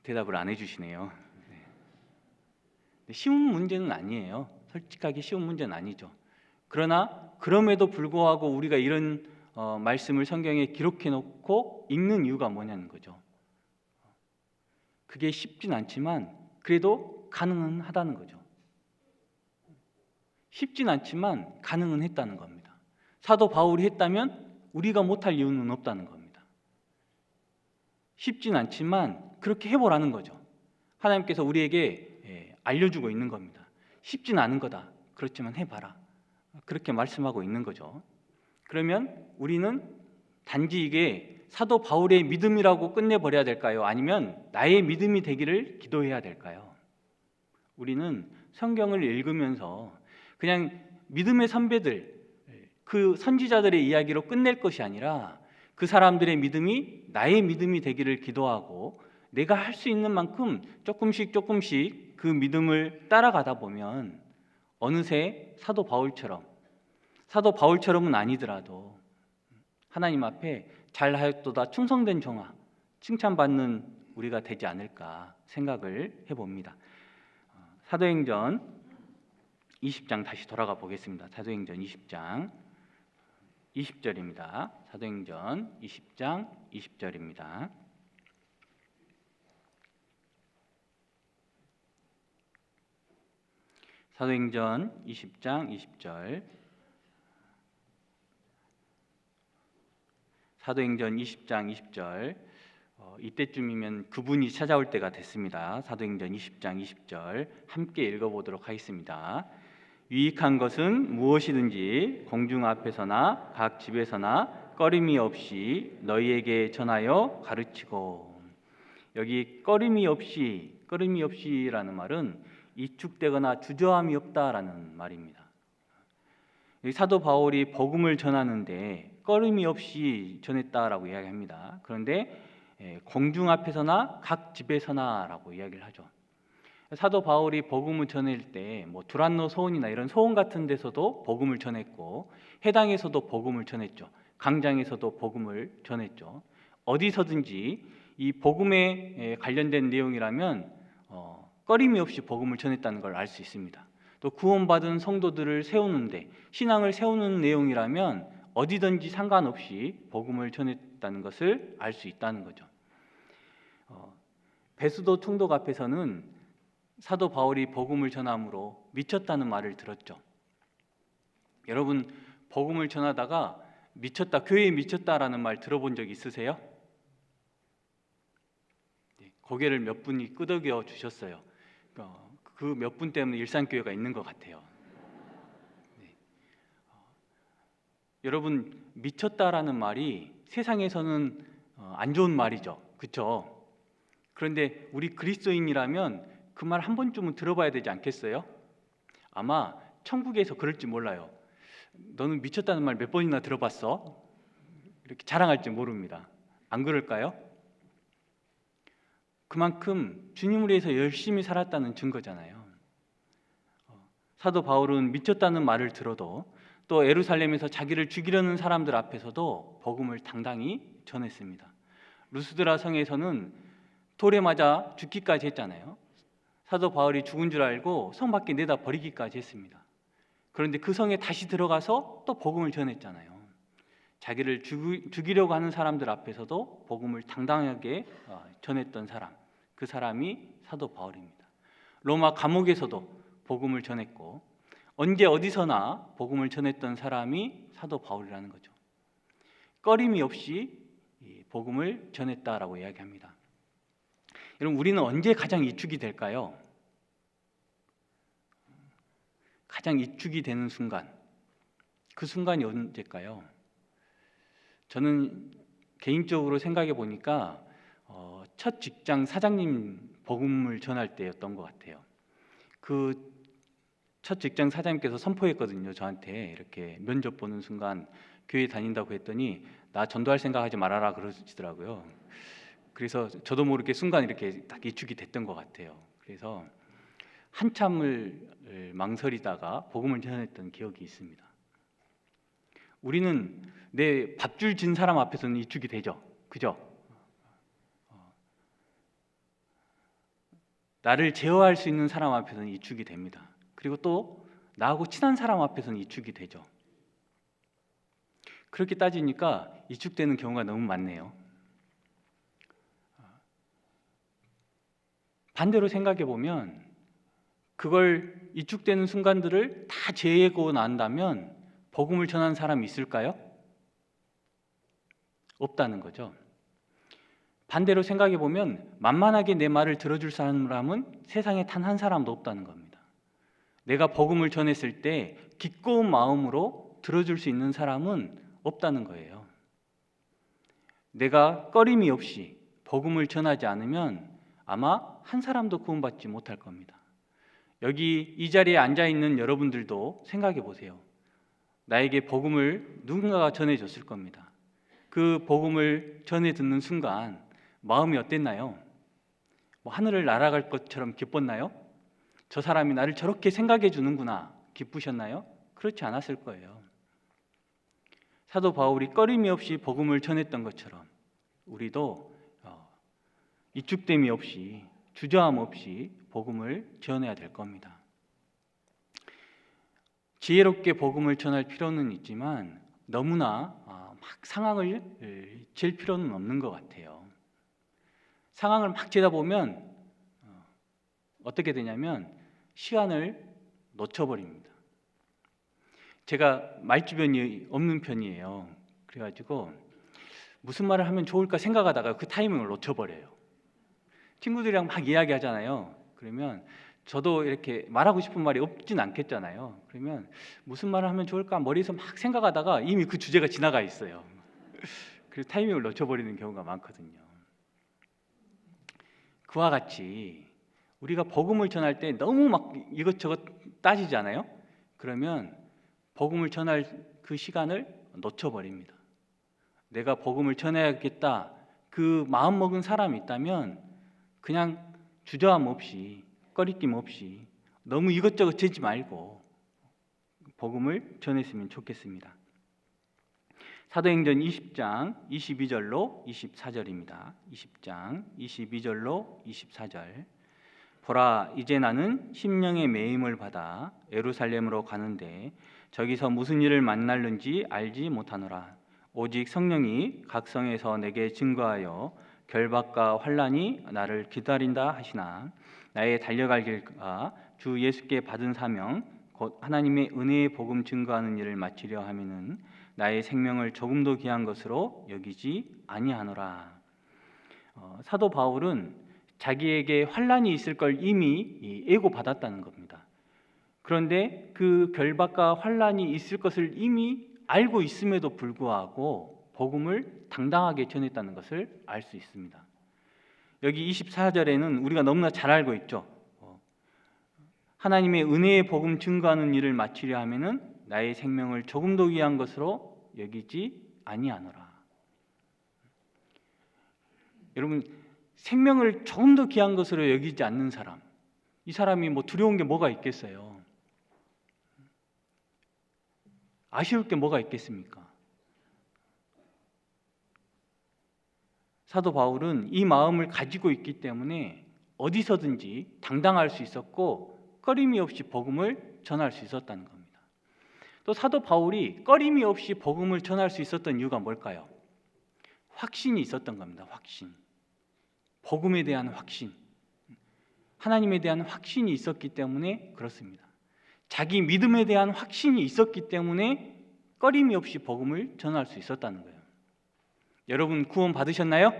대답을 안 해주시네요. 쉬운 문제는 아니에요. 솔직하게 쉬운 문제는 아니죠. 그러나 그럼에도 불구하고 우리가 이런 말씀을 성경에 기록해 놓고 읽는 이유가 뭐냐는 거죠. 그게 쉽진 않지만 그래도 가능은 하다는 거죠. 쉽진 않지만 가능은 했다는 겁니다. 사도 바울이 했다면 우리가 못할 이유는 없다는 겁니다. 쉽진 않지만 그렇게 해보라는 거죠. 하나님께서 우리에게 알려주고 있는 겁니다. 쉽진 않은 거다. 그렇지만 해봐라. 그렇게 말씀하고 있는 거죠. 그러면 우리는 단지 이게 사도 바울의 믿음이라고 끝내버려야 될까요? 아니면 나의 믿음이 되기를 기도해야 될까요? 우리는 성경을 읽으면서 그냥 믿음의 선배들, 그 선지자들의 이야기로 끝낼 것이 아니라 그 사람들의 믿음이 나의 믿음이 되기를 기도하고 내가 할 수 있는 만큼 조금씩 그 믿음을 따라가다 보면 어느새 사도 바울처럼은 아니더라도 하나님 앞에 잘하였도다 충성된 종아 칭찬받는 우리가 되지 않을까 생각을 해봅니다. 사도행전 20장 다시 돌아가 보겠습니다. 사도행전 20장 20절입니다. 사도행전 20장 20절입니다. 사도행전 20장 20절. 사도행전 20장 20절. 이때쯤이면 그분이 찾아올 때가 됐습니다. 사도행전 20장 20절 함께 읽어보도록 하겠습니다. 유익한 것은 무엇이든지 공중 앞에서나 각 집에서나 꺼림이 없이 너희에게 전하여 가르치고. 여기 꺼림이 없이라는 말은 이축되거나 주저함이 없다라는 말입니다. 여기 사도 바울이 복음을 전하는데 꺼림이 없이 전했다라고 이야기합니다. 그런데 공중 앞에서나 각 집에서나라고 이야기를 하죠. 사도 바울이 복음을 전할 때 두란노 소원이나 이런 소원 같은 데서도 복음을 전했고 해당에서도 복음을 전했죠. 강장에서도 복음을 전했죠. 어디서든지 이 복음에 관련된 내용이라면 꺼림이 없이 복음을 전했다는 걸 알 수 있습니다. 또 구원받은 성도들을 세우는데 신앙을 세우는 내용이라면 어디든지 상관없이 복음을 전했다는 것을 알 수 있다는 거죠. 베스도 총독 앞에서는 사도 바울이 복음을 전함으로 미쳤다는 말을 들었죠. 여러분 복음을 전하다가 미쳤다, 교회에 미쳤다라는 말 들어본 적 있으세요? 고개를 몇 분이 끄덕여 주셨어요. 그 몇 분 때문에 일산교회가 있는 것 같아요. 여러분 미쳤다라는 말이 세상에서는 안 좋은 말이죠. 그렇죠? 그런데 우리 그리스도인이라면 그 말 한 번쯤은 들어봐야 되지 않겠어요? 아마 천국에서 그럴지 몰라요. 너는 미쳤다는 말 몇 번이나 들어봤어? 이렇게 자랑할지 모릅니다. 안 그럴까요? 그만큼 주님을 위해서 열심히 살았다는 증거잖아요. 사도 바울은 미쳤다는 말을 들어도 또 예루살렘에서 자기를 죽이려는 사람들 앞에서도 복음을 당당히 전했습니다. 루스드라 성에서는 돌에 맞아 죽기까지 했잖아요. 사도 바울이 죽은 줄 알고 성 밖에 내다 버리기까지 했습니다. 그런데 그 성에 다시 들어가서 또 복음을 전했잖아요. 자기를 죽이려고 하는 사람들 앞에서도 복음을 당당하게 전했던 사람, 그 사람이 사도 바울입니다. 로마 감옥에서도 복음을 전했고 언제 어디서나 복음을 전했던 사람이 사도 바울이라는 거죠. 꺼림이 없이 복음을 전했다라고 이야기합니다. 여러분 우리는 언제 가장 이축이 될까요? 가장 이축이 되는 순간, 그 순간이 언제일까요? 저는 개인적으로 생각해 보니까 첫 직장 사장님 복음을 전할 때였던 것 같아요. 그 첫 직장 사장님께서 선포했거든요. 저한테 이렇게 면접 보는 순간 교회 다닌다고 했더니 나 전도할 생각하지 말아라 그러시더라고요. 그래서 저도 모르게 순간 이렇게 딱 이축이 됐던 것 같아요. 그래서 한참을 망설이다가 복음을 전했던 기억이 있습니다. 우리는 내 밥줄 진 사람 앞에서는 이축이 되죠. 그죠? 나를 제어할 수 있는 사람 앞에서는 이축이 됩니다. 그리고 또 나하고 친한 사람 앞에서는 이축이 되죠. 그렇게 따지니까 이축되는 경우가 너무 많네요. 반대로 생각해 보면 그걸 이축되는 순간들을 다 제외하고 난다면 복음을 전하는 사람이 있을까요? 없다는 거죠. 반대로 생각해 보면 만만하게 내 말을 들어줄 사람은 세상에 단 한 사람도 없다는 겁니다. 내가 복음을 전했을 때 기꺼운 마음으로 들어줄 수 있는 사람은 없다는 거예요. 내가 꺼림이 없이 복음을 전하지 않으면 아마 한 사람도 구원받지 못할 겁니다. 여기 이 자리에 앉아 있는 여러분들도 생각해 보세요. 나에게 복음을 누군가가 전해줬을 겁니다. 그 복음을 전해 듣는 순간 마음이 어땠나요? 하늘을 날아갈 것처럼 기뻤나요? 저 사람이 나를 저렇게 생각해 주는구나 기쁘셨나요? 그렇지 않았을 거예요. 사도 바울이 꺼림이 없이 복음을 전했던 것처럼 우리도 이축됨이 없이 주저함 없이 복음을 전해야 될 겁니다. 지혜롭게 복음을 전할 필요는 있지만 너무나 막 상황을 잴 필요는 없는 것 같아요. 상황을 막 재다 보면 어떻게 되냐면 시간을 놓쳐버립니다. 제가 말주변이 없는 편이에요. 그래가지고 무슨 말을 하면 좋을까 생각하다가 그 타이밍을 놓쳐버려요. 친구들이랑 막 이야기하잖아요. 그러면 저도 이렇게 말하고 싶은 말이 없진 않겠잖아요. 그러면 무슨 말을 하면 좋을까 머리에서 막 생각하다가 이미 그 주제가 지나가 있어요. 그래서 타이밍을 놓쳐버리는 경우가 많거든요. 그와 같이 우리가 복음을 전할 때 너무 막 이것저것 따지잖아요. 그러면 복음을 전할 그 시간을 놓쳐버립니다. 내가 복음을 전해야겠다 그 마음 먹은 사람이 있다면 그냥 주저함 없이 꺼리낌 없이 너무 이것저것 재지 말고 복음을 전했으면 좋겠습니다. 사도행전 20장 22절로 24절입니다. 20장 22절로 24절. 보라, 이제 나는 심령의 매임을 받아 예루살렘으로 가는데 저기서 무슨 일을 만날는지 알지 못하노라. 오직 성령이 각 성에서 내게 증거하여 결박과 환난이 나를 기다린다 하시나 나의 달려갈 길과 주 예수께 받은 사명 곧 하나님의 은혜의 복음 증거하는 일을 마치려 하면은 나의 생명을 조금도 귀한 것으로 여기지 아니하노라. 사도 바울은 자기에게 환난이 있을 걸 이미 예고 받았다는 겁니다. 그런데 그 결박과 환난이 있을 것을 이미 알고 있음에도 불구하고 복음을 당당하게 전했다는 것을 알 수 있습니다. 여기 24절에는 우리가 너무나 잘 알고 있죠. 하나님의 은혜의 복음 증거하는 일을 마치려 하면은 나의 생명을 조금도 귀한 것으로 여기지 아니하노라. 여러분, 생명을 조금도 귀한 것으로 여기지 않는 사람, 이 사람이 두려운 게 뭐가 있겠어요? 아쉬울 게 뭐가 있겠습니까? 사도 바울은 이 마음을 가지고 있기 때문에 어디서든지 당당할 수 있었고 꺼림이 없이 복음을 전할 수 있었다는 겁니다. 또 사도 바울이 꺼림이 없이 복음을 전할 수 있었던 이유가 뭘까요? 확신이 있었던 겁니다. 확신. 복음에 대한 확신. 하나님에 대한 확신이 있었기 때문에 그렇습니다. 자기 믿음에 대한 확신이 있었기 때문에 꺼림이 없이 복음을 전할 수 있었다는 거예요. 여러분 구원 받으셨나요?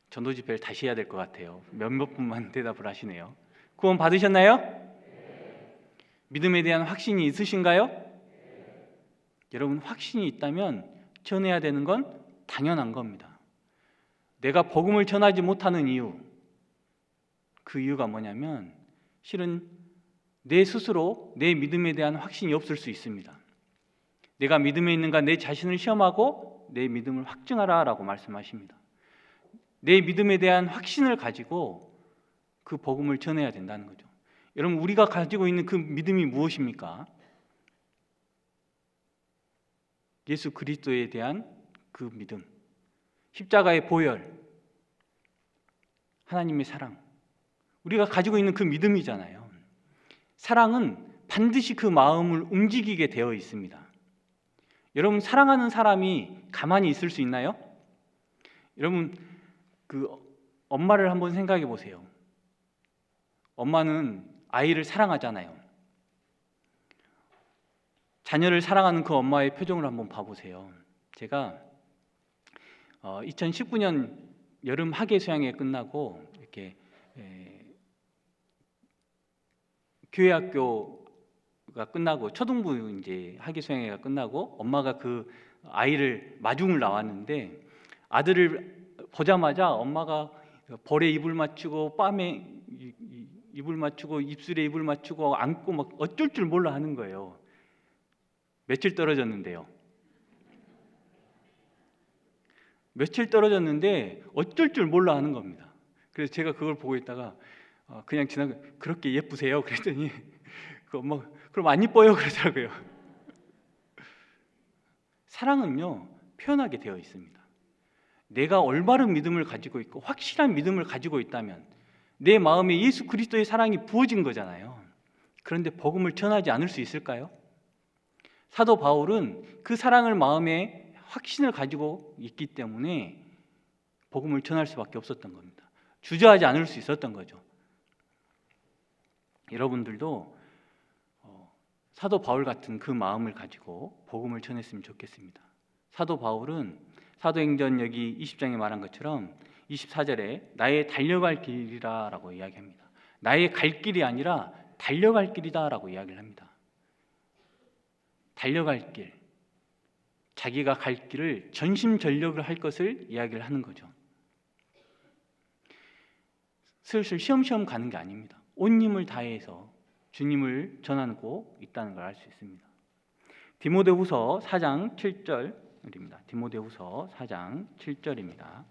전도 집회를 다시 해야 될 것 같아요. 몇몇 분만 대답을 하시네요. 구원 받으셨나요? 믿음에 대한 확신이 있으신가요? 여러분 확신이 있다면 전해야 되는 건 당연한 겁니다. 내가 복음을 전하지 못하는 이유, 그 이유가 뭐냐면 실은 내 스스로 내 믿음에 대한 확신이 없을 수 있습니다. 내가 믿음에 있는가 내 자신을 시험하고 내 믿음을 확증하라라고 말씀하십니다. 내 믿음에 대한 확신을 가지고 그 복음을 전해야 된다는 거죠. 여러분 우리가 가지고 있는 그 믿음이 무엇입니까? 예수 그리스도에 대한 그 믿음, 십자가의 보혈, 하나님의 사랑, 우리가 가지고 있는 그 믿음이잖아요. 사랑은 반드시 그 마음을 움직이게 되어 있습니다. 여러분 사랑하는 사람이 가만히 있을 수 있나요? 여러분 그 엄마를 한번 생각해 보세요. 엄마는 아이를 사랑하잖아요. 자녀를 사랑하는 그 엄마의 표정을 한번 봐보세요. 제가 2019년 여름 학예 수양회 끝나고 이렇게 교회 학교가 끝나고 초등부 이제 학예 수양회가 끝나고 엄마가 그 아이를 마중을 나왔는데 아들을 보자마자 엄마가 볼에 입을 맞추고 뺨에 입을 맞추고 입술에 입을 맞추고 안고 막 어쩔 줄 몰라 하는 거예요. 며칠 떨어졌는데요. 며칠 떨어졌는데 어쩔 줄 몰라 하는 겁니다. 그래서 제가 그걸 보고 있다가 그냥 지나가 그렇게 예쁘세요? 그랬더니 그 엄마가 그럼 안 이뻐요? 그러더라고요. 사랑은요 표현하게 되어 있습니다. 내가 올바른 믿음을 가지고 있고 확실한 믿음을 가지고 있다면 내 마음에 예수 그리스도의 사랑이 부어진 거잖아요. 그런데 복음을 전하지 않을 수 있을까요? 사도 바울은 그 사랑을 마음에 확신을 가지고 있기 때문에 복음을 전할 수밖에 없었던 겁니다. 주저하지 않을 수 있었던 거죠. 여러분들도 사도 바울 같은 그 마음을 가지고 복음을 전했으면 좋겠습니다. 사도 바울은 사도행전 여기 20장에 말한 것처럼 24절에 나의 달려갈 길이라 라고 이야기합니다. 나의 갈 길이 아니라 달려갈 길이다 라고 이야기를 합니다. 달려갈 길, 자기가 갈 길을 전심전력을 할 것을 이야기를 하는 거죠. 슬슬 쉬엄쉬엄 가는 게 아닙니다. 온 힘을 다해서 주님을 전하고 있다는 걸 알 수 있습니다. 디모데후서 4장 7절입니다. 디모데후서 4장 7절입니다.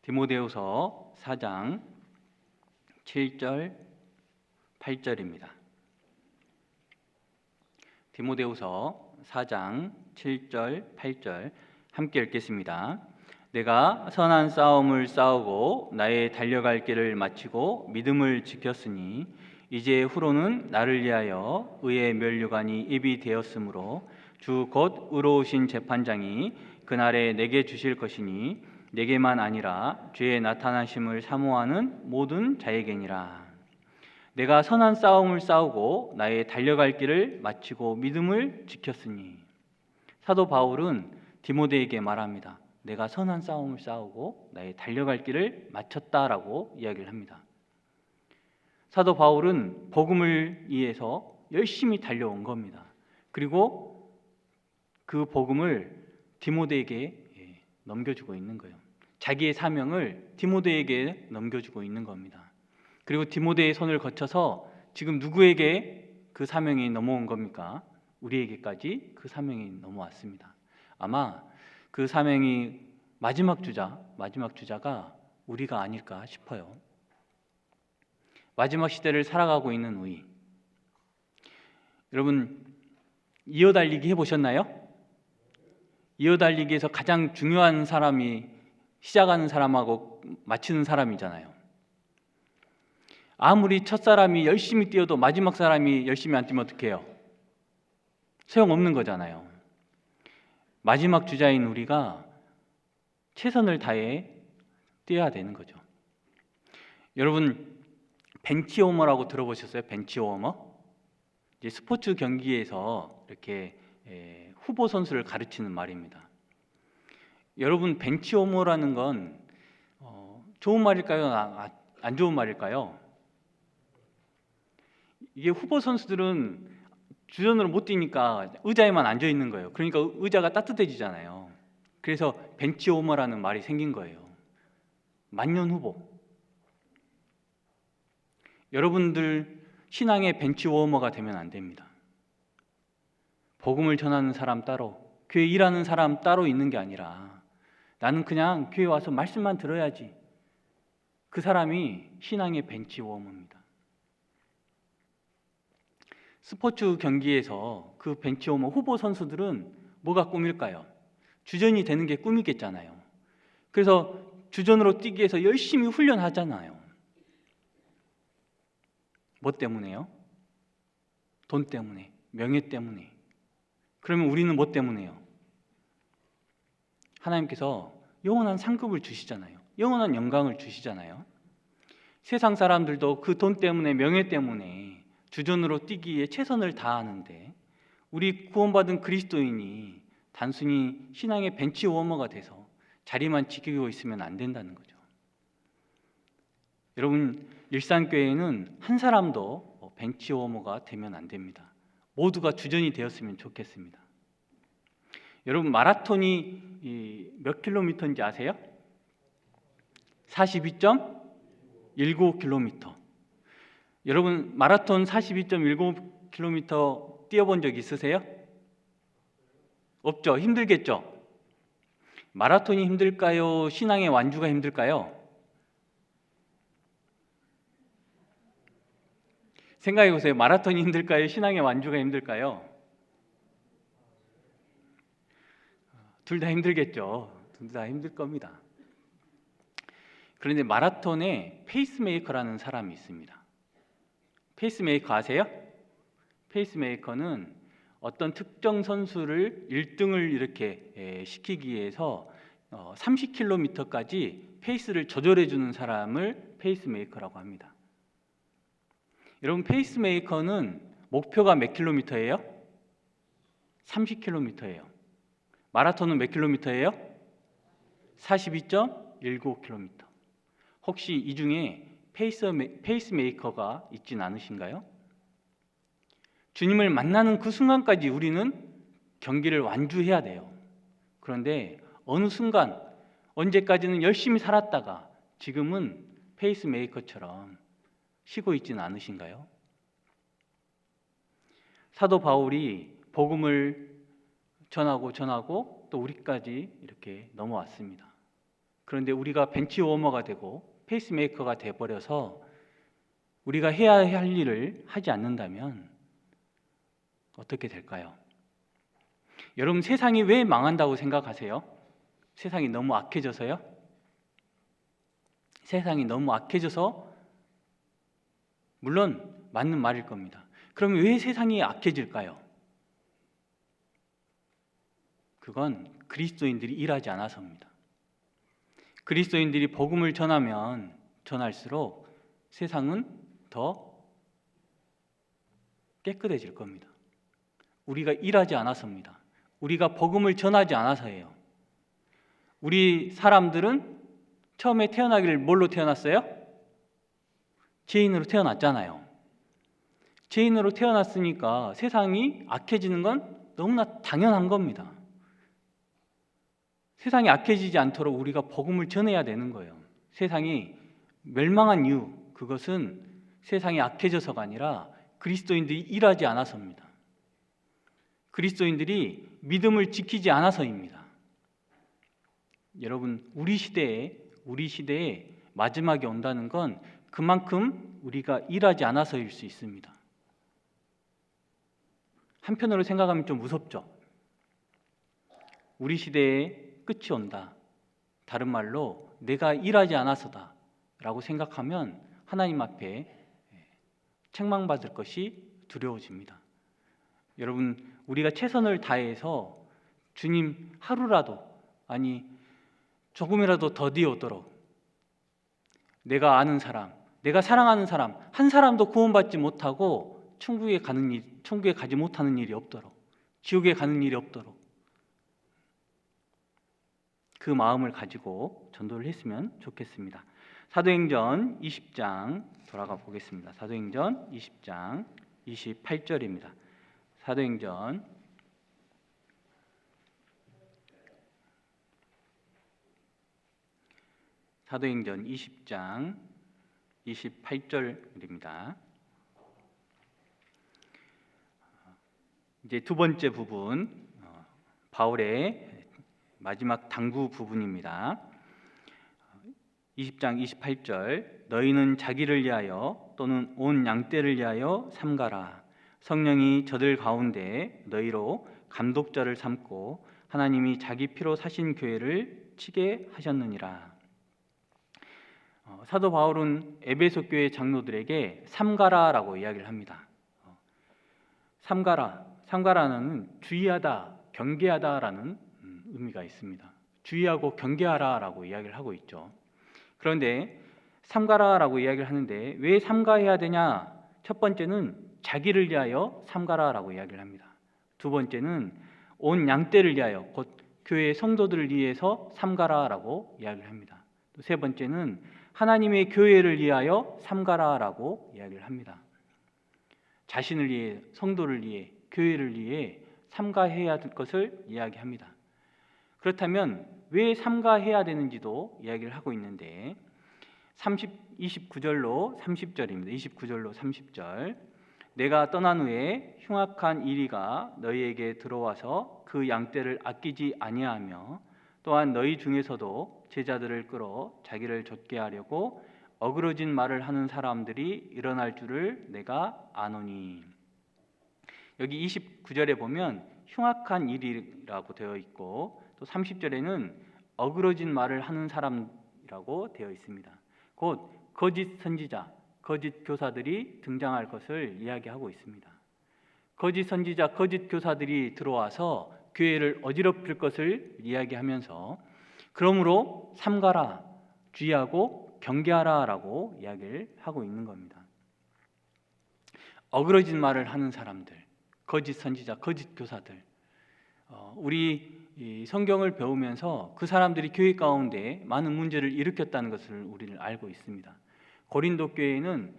디모데후서 4장 7절 8절입니다. 디모데후서 4장 7절 8절 함께 읽겠습니다. 내가 선한 싸움을 싸우고 나의 달려갈 길을 마치고 믿음을 지켰으니 이제 후로는 나를 위하여 의의 면류관이 입이 되었으므로 주 곧 의로우신 재판장이 그날에 내게 주실 것이니 내게만 아니라 주의 나타나심을 사모하는 모든 자에게니라. 내가 선한 싸움을 싸우고 나의 달려갈 길을 마치고 믿음을 지켰으니. 사도 바울은 디모데에게 말합니다. 내가 선한 싸움을 싸우고 나의 달려갈 길을 마쳤다라고 이야기를 합니다. 사도 바울은 복음을 위해서 열심히 달려온 겁니다. 그리고 그 복음을 디모데에게 넘겨주고 있는 거예요. 자기의 사명을 디모데에게 넘겨주고 있는 겁니다. 그리고 디모데의 손을 거쳐서 지금 누구에게 그 사명이 넘어온 겁니까? 우리에게까지 그 사명이 넘어왔습니다. 아마 그 사명이 마지막 주자가 우리가 아닐까 싶어요. 마지막 시대를 살아가고 있는 우리. 여러분 이어달리기 해보셨나요? 이어달리기에서 가장 중요한 사람이 시작하는 사람하고 마치는 사람이잖아요. 아무리 첫 사람이 열심히 뛰어도 마지막 사람이 열심히 안 뛰면 어떡해요? 소용없는 거잖아요. 마지막 주자인 우리가 최선을 다해 뛰어야 되는 거죠. 여러분 벤치워머라고 들어보셨어요? 벤치워머? 이제 스포츠 경기에서 이렇게 후보 선수를 가르치는 말입니다. 여러분 벤치워머라는 건 좋은 말일까요? 안 좋은 말일까요? 이게 후보 선수들은 주전으로 못 뛰니까 의자에만 앉아 있는 거예요. 그러니까 의자가 따뜻해지잖아요. 그래서 벤치워머라는 말이 생긴 거예요. 만년 후보. 여러분들 신앙의 벤치워머가 되면 안 됩니다. 복음을 전하는 사람 따로, 교회 일하는 사람 따로 있는 게 아니라 나는 그냥 교회 와서 말씀만 들어야지. 그 사람이 신앙의 벤치워머입니다. 스포츠 경기에서 그 벤치워머 후보 선수들은 뭐가 꿈일까요? 주전이 되는 게 꿈이겠잖아요. 그래서 주전으로 뛰기 위해서 열심히 훈련하잖아요. 뭐 때문에요? 돈 때문에, 명예 때문에. 그러면 우리는 뭐 때문에요? 하나님께서 영원한 상급을 주시잖아요. 영원한 영광을 주시잖아요. 세상 사람들도 그 돈 때문에, 명예 때문에 주전으로 뛰기 위해 최선을 다하는데 우리 구원받은 그리스도인이 단순히 신앙의 벤치워머가 돼서 자리만 지키고 있으면 안 된다는 거죠. 여러분 일산교회에는 한 사람도 벤치워머가 되면 안 됩니다. 모두가 주전이 되었으면 좋겠습니다. 여러분, 마라톤이 몇 킬로미터인지 아세요? 42.19km. 여러분, 마라톤 42.19km 뛰어본 적 있으세요? 없죠? 힘들겠죠? 마라톤이 힘들까요? 신앙의 완주가 힘들까요? 생각해 보세요. 마라톤이 힘들까요? 신앙의 완주가 힘들까요? 둘 다 힘들겠죠. 둘 다 힘들 겁니다. 그런데 마라톤에 페이스메이커라는 사람이 있습니다. 페이스메이커 아세요? 페이스메이커는 어떤 특정 선수를 1등을 이렇게 시키기 위해서 30km까지 페이스를 조절해 주는 사람을 페이스메이커라고 합니다. 여러분, 페이스메이커는 목표가 몇 킬로미터예요? 30km예요. 마라톤은 몇 킬로미터예요? 42.19km. 혹시 이 중에 페이스메이커가 있진 않으신가요? 주님을 만나는 그 순간까지 우리는 경기를 완주해야 돼요. 그런데 어느 순간, 언제까지는 열심히 살았다가 지금은 페이스메이커처럼 쉬고 있지는 않으신가요? 사도 바울이 복음을 전하고 또 우리까지 이렇게 넘어왔습니다. 그런데 우리가 벤치워머가 되고 페이스메이커가 돼버려서 우리가 해야 할 일을 하지 않는다면 어떻게 될까요? 여러분, 세상이 왜 망한다고 생각하세요? 세상이 너무 악해져서요? 세상이 너무 악해져서? 물론 맞는 말일 겁니다. 그러면 왜 세상이 악해질까요? 그건 그리스도인들이 일하지 않아서입니다. 그리스도인들이 복음을 전하면 전할수록 세상은 더 깨끗해질 겁니다. 우리가 일하지 않아서입니다. 우리가 복음을 전하지 않아서예요. 우리 사람들은 처음에 태어나기를 뭘로 태어났어요? 죄인으로 태어났잖아요. 죄인으로 태어났으니까 세상이 악해지는 건 너무나 당연한 겁니다. 세상이 악해지지 않도록 우리가 복음을 전해야 되는 거예요. 세상이 멸망한 이유, 그것은 세상이 악해져서가 아니라 그리스도인들이 일하지 않아서입니다. 그리스도인들이 믿음을 지키지 않아서입니다. 여러분, 우리 시대에 마지막이 온다는 건 그만큼 우리가 일하지 않아서일 수 있습니다. 한편으로 생각하면 좀 무섭죠. 우리 시대에 끝이 온다. 다른 말로 내가 일하지 않아서다 라고 생각하면 하나님 앞에 책망받을 것이 두려워집니다. 여러분, 우리가 최선을 다해서 주님 하루라도, 아니 조금이라도 더디 오도록, 내가 아는 사람, 내가 사랑하는 사람 한 사람도 구원받지 못하고 천국에 가지 못하는 일이 없도록, 지옥에 가는 일이 없도록 그 마음을 가지고 전도를 했으면 좋겠습니다. 사도행전 20장 돌아가 보겠습니다. 사도행전 20장 28절입니다. 사도행전 20장 28절입니다. 이제 두 번째 부분, 바울의 마지막 당부 부분입니다. 20장 28절, 너희는 자기를 위하여 또는 온 양떼를 위하여 삼가라. 성령이 저들 가운데 너희로 감독자를 삼고 하나님이 자기 피로 사신 교회를 치게 하셨느니라. 사도 바울은 에베소 교회 장로들에게 삼가라라고 이야기를 합니다. 삼가라는 주의하다, 경계하다라는 의미가 있습니다. 주의하고 경계하라라고 이야기를 하고 있죠. 그런데 삼가라라고 이야기를 하는데 왜 삼가해야 되냐? 첫 번째는 자기를 위하여 삼가라라고 이야기를 합니다. 두 번째는 온 양떼를 위하여, 곧 교회의 성도들을 위해서 삼가라라고 이야기를 합니다. 또 세 번째는 하나님의 교회를 위하여 삼가라라고 이야기를 합니다. 자신을 위해, 성도를 위해, 교회를 위해 삼가해야 될 것을 이야기합니다. 그렇다면 왜 삼가해야 되는지도 이야기를 하고 있는데 29절로 30절입니다. 29절로 30절. 내가 떠난 후에 흉악한 이리가 너희에게 들어와서 그 양떼를 아끼지 아니하며 또한 너희 중에서도 제자들을 끌어 자기를 좇게 하려고 어그러진 말을 하는 사람들이 일어날 줄을 내가 아노니. 여기 29절에 보면 흉악한 일이라고 되어 있고 또 30절에는 어그러진 말을 하는 사람이라고 되어 있습니다. 곧 거짓 선지자, 거짓 교사들이 등장할 것을 이야기하고 있습니다. 거짓 선지자, 거짓 교사들이 들어와서 교회를 어지럽힐 것을 이야기하면서 그러므로 삼가라, 주의하고 경계하라라고 이야기를 하고 있는 겁니다. 어그러진 말을 하는 사람들, 거짓 선지자, 거짓 교사들, 우리 이 성경을 배우면서 그 사람들이 교회 가운데 많은 문제를 일으켰다는 것을 우리는 알고 있습니다. 고린도 교회는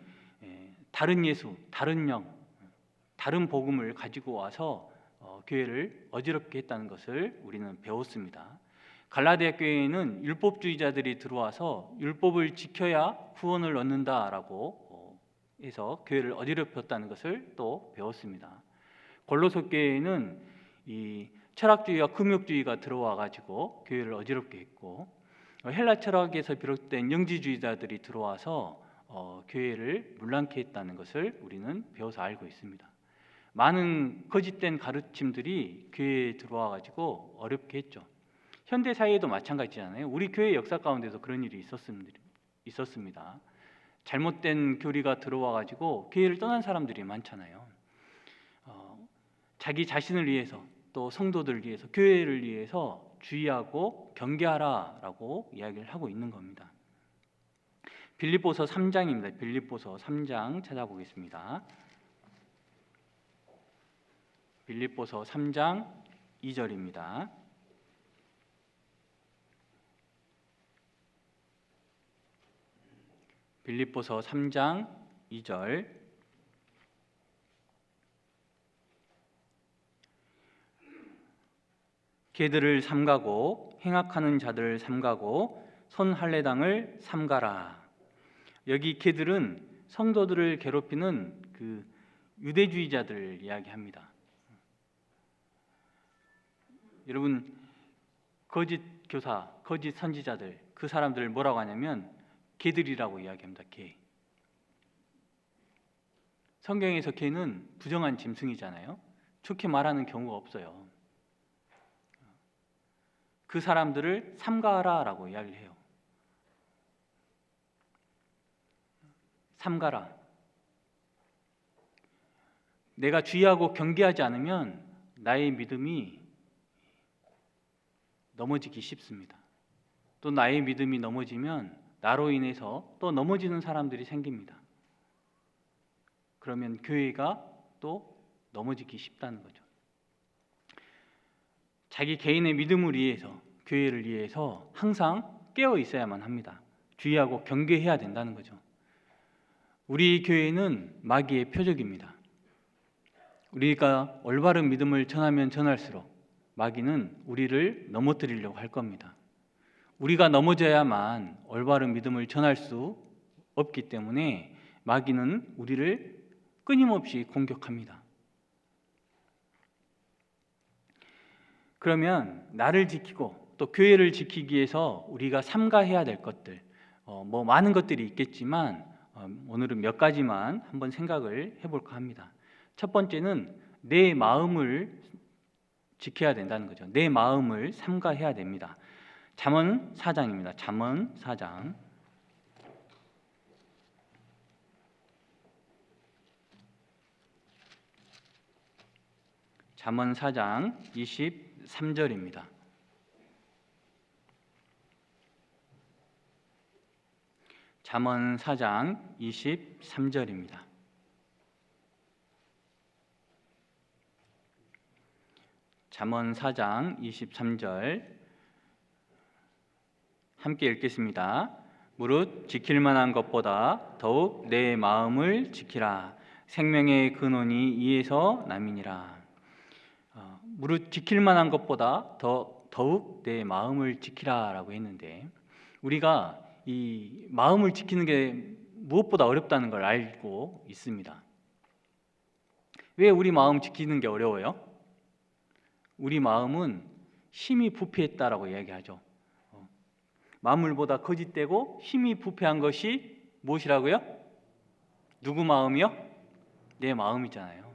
다른 예수, 다른 영, 다른 복음을 가지고 와서 교회를 어지럽게 했다는 것을 우리는 배웠습니다. 갈라디아 교회에는 율법주의자들이 들어와서 율법을 지켜야 구원을 얻는다라고 해서 교회를 어지럽혔다는 것을 또 배웠습니다. 골로새 교회에는 이 철학주의와 금욕주의가 들어와 가지고 교회를 어지럽게 했고 헬라 철학에서 비롯된 영지주의자들이 들어와서 교회를 문란케 했다는 것을 우리는 배워서 알고 있습니다. 많은 거짓된 가르침들이 교회에 들어와 가지고 어렵게 했죠. 현대 사회에도 마찬가지잖아요. 우리 교회 역사 가운데서 그런 일이 있었습니다. 잘못된 교리가 들어와 가지고 교회를 떠난 사람들이 많잖아요. 자기 자신을 위해서 또 성도들을 위해서 교회를 위해서 주의하고 경계하라라고 이야기를 하고 있는 겁니다. 빌립보서 3장입니다. 빌립보서 3장 찾아보겠습니다. 빌립보서 3장 2절입니다. 빌립보서 3장 2절. 개들을 삼가고 행악하는 자들을 삼가고 손할례당을 삼가라. 여기 개들은 성도들을 괴롭히는 그 유대주의자들 이야기합니다. 여러분, 거짓 교사, 거짓 선지자들, 그 사람들을 뭐라고 하냐면 개들이라고 이야기합니다. 개. 성경에서 개는 부정한 짐승이잖아요. 좋게 말하는 경우가 없어요. 그 사람들을 삼가라라고 이야기를 해요. 삼가라. 내가 주의하고 경계하지 않으면 나의 믿음이 넘어지기 쉽습니다. 또 나의 믿음이 넘어지면 나로 인해서 또 넘어지는 사람들이 생깁니다. 그러면 교회가 또 넘어지기 쉽다는 거죠. 자기 개인의 믿음을 위해서, 교회를 위해서 항상 깨어 있어야만 합니다. 주의하고 경계해야 된다는 거죠. 우리 교회는 마귀의 표적입니다. 우리가 올바른 믿음을 전하면 전할수록 마귀는 우리를 넘어뜨리려고 할 겁니다. 우리가 넘어져야만 올바른 믿음을 전할 수 없기 때문에 마귀는 우리를 끊임없이 공격합니다. 그러면 나를 지키고 또 교회를 지키기 위해서 우리가 삼가해야 될 것들, 많은 것들이 있겠지만 오늘은 몇 가지만 한번 생각을 해볼까 합니다. 첫 번째는 내 마음을 지켜야 된다는 거죠. 내 마음을 삼가해야 됩니다. 잠언 4장입니다. 잠언 4장. 잠언 4장 23절입니다. 잠언 4장 23절입니다. 잠언 4장 23절 함께 읽겠습니다. 무릇 지킬 만한 것보다 더욱 내 마음을 지키라. 생명의 근원이 이에서 남이니라. 무릇 지킬 만한 것보다 더욱 내 마음을 지키라라고 했는데, 우리가 이 마음을 지키는 게 무엇보다 어렵다는 걸 알고 있습니다. 왜 우리 마음 지키는 게 어려워요? 우리 마음은 힘이 부패했다라고 이야기하죠. 만물보다 거짓되고 힘이 부패한 것이 무엇이라고요? 누구 마음이요? 내 마음이잖아요.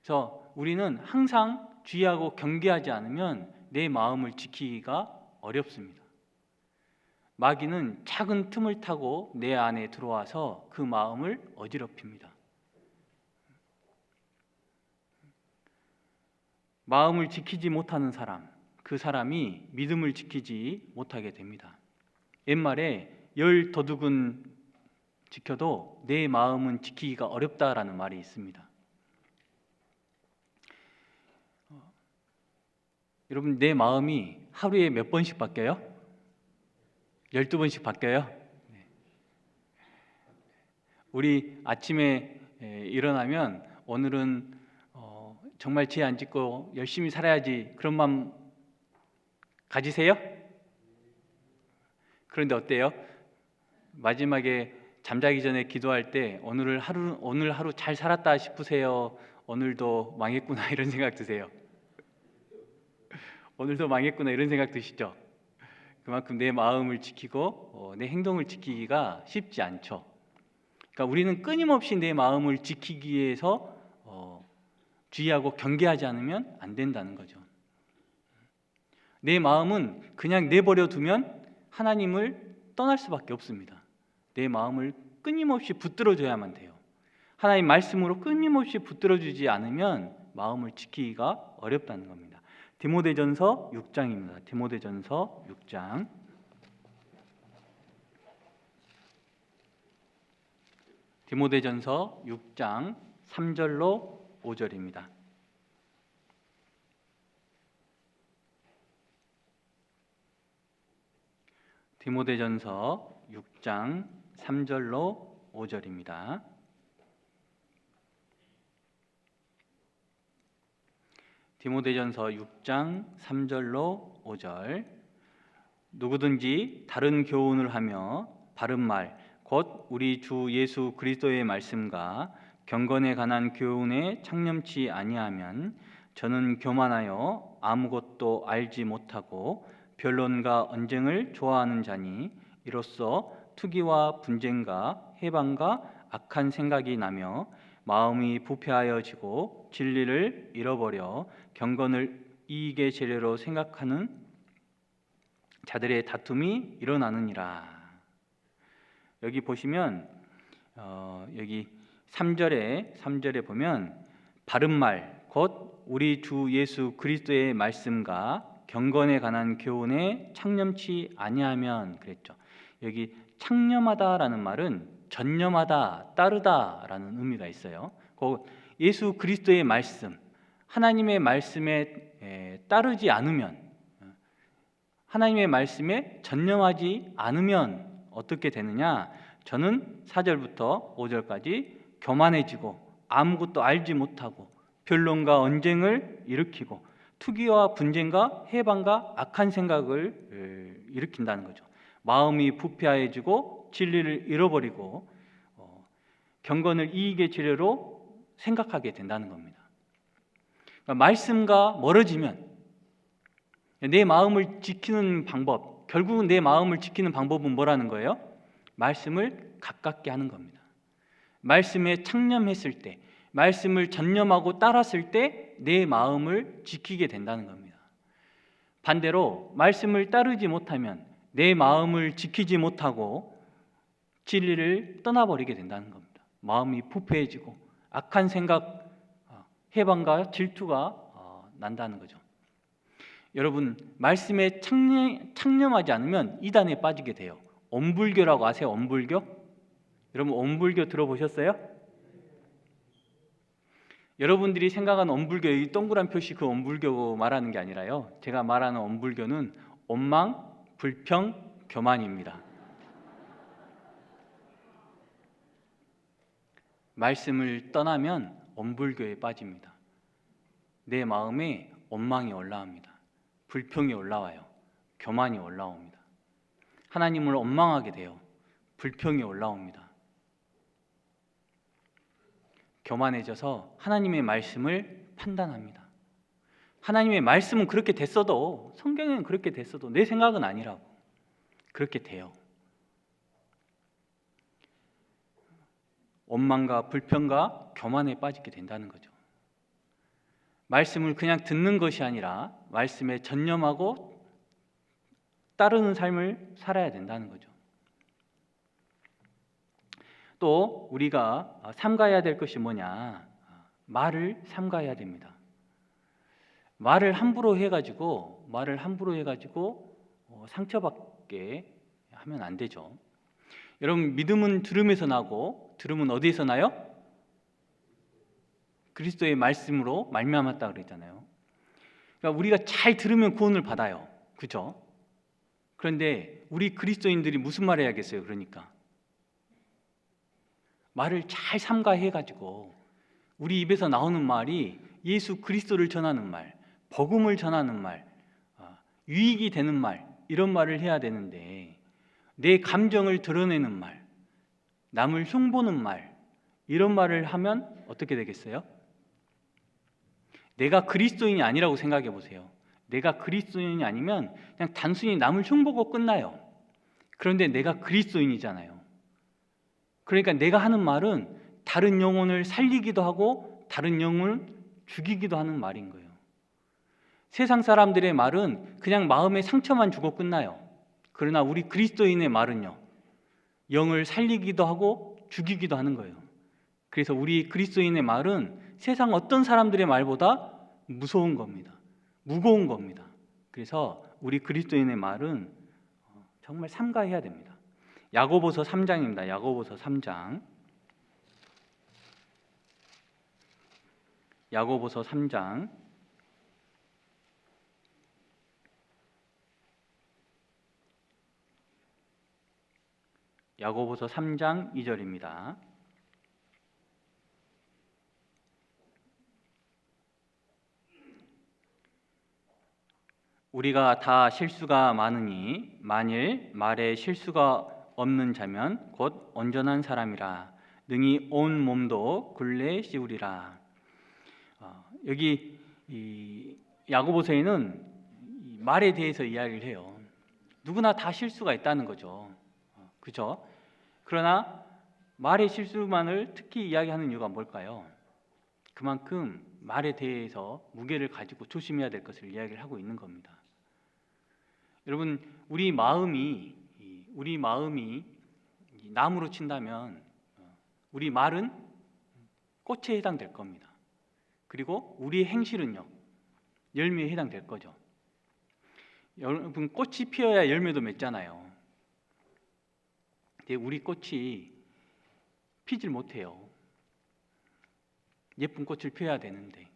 그래서 우리는 항상 주의하고 경계하지 않으면 내 마음을 지키기가 어렵습니다. 마귀는 작은 틈을 타고 내 안에 들어와서 그 마음을 어지럽힙니다. 마음을 지키지 못하는 사람, 그 사람이 믿음을 지키지 못하게 됩니다. 옛말에 열 도둑은 지켜도 내 마음은 지키기가 어렵다라는 말이 있습니다. 여러분, 내 마음이 하루에 몇 번씩 바뀌어요? 12번씩 바뀌어요? 우리 아침에 일어나면 오늘은 정말 죄 안 짓고 열심히 살아야지, 그런 마음 가지세요? 그런데 어때요? 마지막에 잠자기 전에 기도할 때 오늘 하루 잘 살았다 싶으세요? 오늘도 망했구나 이런 생각 드세요? 오늘도 망했구나 이런 생각 드시죠? 그만큼 내 마음을 지키고 내 행동을 지키기가 쉽지 않죠. 그러니까 우리는 끊임없이 내 마음을 지키기 위해서 주의하고 경계하지 않으면 안 된다는 거죠. 내 마음은 그냥 내버려 두면 하나님을 떠날 수밖에 없습니다. 내 마음을 끊임없이 붙들어줘야만 돼요. 하나님 말씀으로 끊임없이 붙들어주지 않으면 마음을 지키기가 어렵다는 겁니다. 디모데전서 6장입니다. 디모데전서 6장. 디모데전서 6장 3절로 5절입니다. 디모데전서 6장 3절로 5절입니다. 디모데전서 6장 3절로 5절. 누구든지 다른 교훈을 하며 바른 말, 곧 우리 주 예수 그리스도의 말씀과 경건에 관한 교훈에 창념치 아니하면 저는 교만하여 아무것도 알지 못하고 변론과 언쟁을 좋아하는 자니 이로써 투기와 분쟁과 해방과 악한 생각이 나며 마음이 부패하여지고 진리를 잃어버려 경건을 이익의 재료로 생각하는 자들의 다툼이 일어나느니라. 여기 보시면 여기 3절에 보면 바른 말, 곧 우리 주 예수 그리스도의 말씀과 경건에 관한 교훈에 창념치 아니하면 그랬죠. 여기 창념하다라는 말은 전념하다, 따르다라는 의미가 있어요. 곧 예수 그리스도의 말씀, 하나님의 말씀에 따르지 않으면, 하나님의 말씀에 전념하지 않으면 어떻게 되느냐? 저는 4절부터 5절까지 교만해지고 아무것도 알지 못하고 변론과 언쟁을 일으키고 투기와 분쟁과 해방과 악한 생각을 일으킨다는 거죠. 마음이 부패해지고 진리를 잃어버리고 경건을 이익의 재료로 생각하게 된다는 겁니다. 그러니까 말씀과 멀어지면 내 마음을 지키는 방법, 결국은 내 마음을 지키는 방법은 뭐라는 거예요? 말씀을 가깝게 하는 겁니다. 말씀에 창념했을 때, 말씀을 전념하고 따랐을 때 내 마음을 지키게 된다는 겁니다. 반대로 말씀을 따르지 못하면 내 마음을 지키지 못하고 진리를 떠나버리게 된다는 겁니다. 마음이 부패해지고 악한 생각, 해방과 질투가 난다는 거죠. 여러분, 말씀에 창념하지 않으면 이단에 빠지게 돼요. 엄불교라고 아세요? 엄불교? 여러분, 엄불교 들어보셨어요? 여러분들이 생각하는 엄불교, 이 동그란 표시 그 엄불교 말하는 게 아니라요, 제가 말하는 엄불교는 원망, 불평, 교만입니다. 말씀을 떠나면 엄불교에 빠집니다. 내 마음에 원망이 올라옵니다. 불평이 올라와요. 교만이 올라옵니다. 하나님을 원망하게 돼요. 불평이 올라옵니다. 교만해져서 하나님의 말씀을 판단합니다. 하나님의 말씀은 그렇게 됐어도, 성경에는 그렇게 됐어도 내 생각은 아니라고. 그렇게 돼요. 원망과 불평과 교만에 빠지게 된다는 거죠. 말씀을 그냥 듣는 것이 아니라 말씀에 전념하고 따르는 삶을 살아야 된다는 거죠. 또 우리가 삼가해야 될 것이 뭐냐? 말을 삼가해야 됩니다. 말을 함부로 해가지고 상처받게 하면 안 되죠. 여러분, 믿음은 들음에서 나고 들음은 어디에서 나요? 그리스도의 말씀으로 말미암았다 그랬잖아요. 그러니까 우리가 잘 들으면 구원을 받아요. 그죠? 그런데 우리 그리스도인들이 무슨 말 해야겠어요? 그러니까 말을 잘 삼가해가지고 우리 입에서 나오는 말이 예수 그리스도를 전하는 말, 복음을 전하는 말, 유익이 되는 말, 이런 말을 해야 되는데 내 감정을 드러내는 말, 남을 흉보는 말, 이런 말을 하면 어떻게 되겠어요? 내가 그리스도인이 아니라고 생각해 보세요. 내가 그리스도인이 아니면 그냥 단순히 남을 흉보고 끝나요. 그런데 내가 그리스도인이잖아요. 그러니까 내가 하는 말은 다른 영혼을 살리기도 하고 다른 영혼을 죽이기도 하는 말인 거예요. 세상 사람들의 말은 그냥 마음에 상처만 주고 끝나요. 그러나 우리 그리스도인의 말은요, 영을 살리기도 하고 죽이기도 하는 거예요. 그래서 우리 그리스도인의 말은 세상 어떤 사람들의 말보다 무서운 겁니다. 무거운 겁니다. 그래서 우리 그리스도인의 말은 정말 삼가해야 됩니다. 야고보서 3장입니다. 야고보서 3장. 야고보서 3장. 야고보서 3장 2절입니다. 우리가 다 실수가 많으니 만일 말에 실수가 없는 자면 곧 온전한 사람이라 능히 온 몸도 굴레 씌우리라. 여기 이 야고보서에는 말에 대해서 이야기를 해요. 누구나 다 실수가 있다는 거죠. 그죠? 그러나 말의 실수만을 특히 이야기하는 이유가 뭘까요? 그만큼 말에 대해서 무게를 가지고 조심해야 될 것을 이야기를 하고 있는 겁니다. 여러분, 우리 마음이 나무로 친다면 우리 말은 꽃에 해당될 겁니다. 그리고 우리의 행실은요, 열매에 해당될 거죠. 여러분, 꽃이 피어야 열매도 맺잖아요. 근데 우리 꽃이 피질 못해요. 예쁜 꽃을 피워야 되는데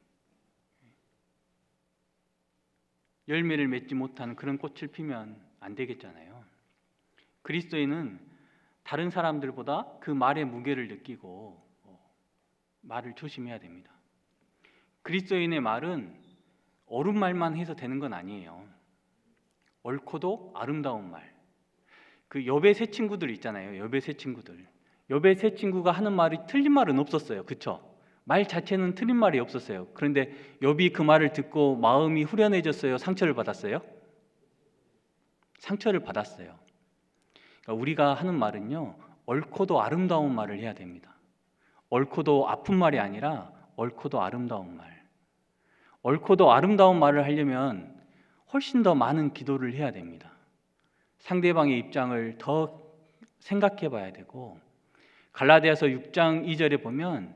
열매를 맺지 못하는 그런 꽃을 피면 안 되겠잖아요. 그리스도인은 다른 사람들보다 그 말의 무게를 느끼고 말을 조심해야 됩니다. 그리스도인의 말은 옳은 말만 해서 되는 건 아니에요. 옳고도 아름다운 말. 그 욥의 세 친구들 있잖아요. 욥의 세 친구들. 욥의 세 친구가 하는 말이 틀린 말은 없었어요. 그렇죠? 말 자체는 틀린 말이 없었어요. 그런데 욥이 그 말을 듣고 마음이 후련해졌어요? 상처를 받았어요? 상처를 받았어요. 그러니까 우리가 하는 말은요, 옳고도 아름다운 말을 해야 됩니다. 옳고도 아픈 말이 아니라 옳고도 아름다운 말. 옳고도 아름다운 말을 하려면 훨씬 더 많은 기도를 해야 됩니다. 상대방의 입장을 더 생각해 봐야 되고, 갈라디아서 6장 2절에 보면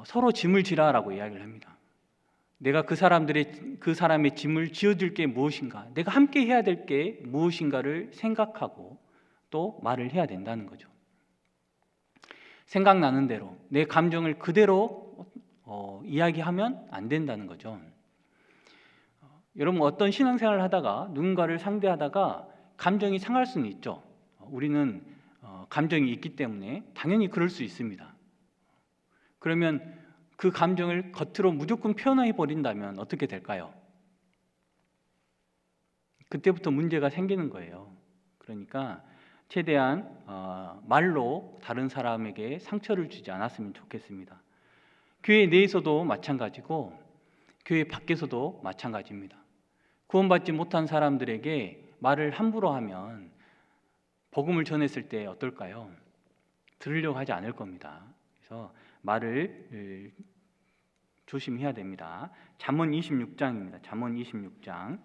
서로 짐을 지라라고 이야기를 합니다. 내가 그 사람의 짐을 지어줄 게 무엇인가, 내가 함께 해야 될 게 무엇인가를 생각하고 또 말을 해야 된다는 거죠. 생각나는 대로 내 감정을 그대로 이야기하면 안 된다는 거죠. 여러분, 어떤 신앙생활을 하다가 누군가를 상대하다가 감정이 상할 수는 있죠. 우리는 감정이 있기 때문에 당연히 그럴 수 있습니다. 그러면 그 감정을 겉으로 무조건 표현해 버린다면 어떻게 될까요? 그때부터 문제가 생기는 거예요. 그러니까 최대한 말로 다른 사람에게 상처를 주지 않았으면 좋겠습니다. 교회 내에서도 마찬가지고 교회 밖에서도 마찬가지입니다. 구원받지 못한 사람들에게 말을 함부로 하면 복음을 전했을 때 어떨까요? 들으려고 하지 않을 겁니다. 그래서 말을 조심해야 됩니다. 잠언 26장입니다. 잠언 26장.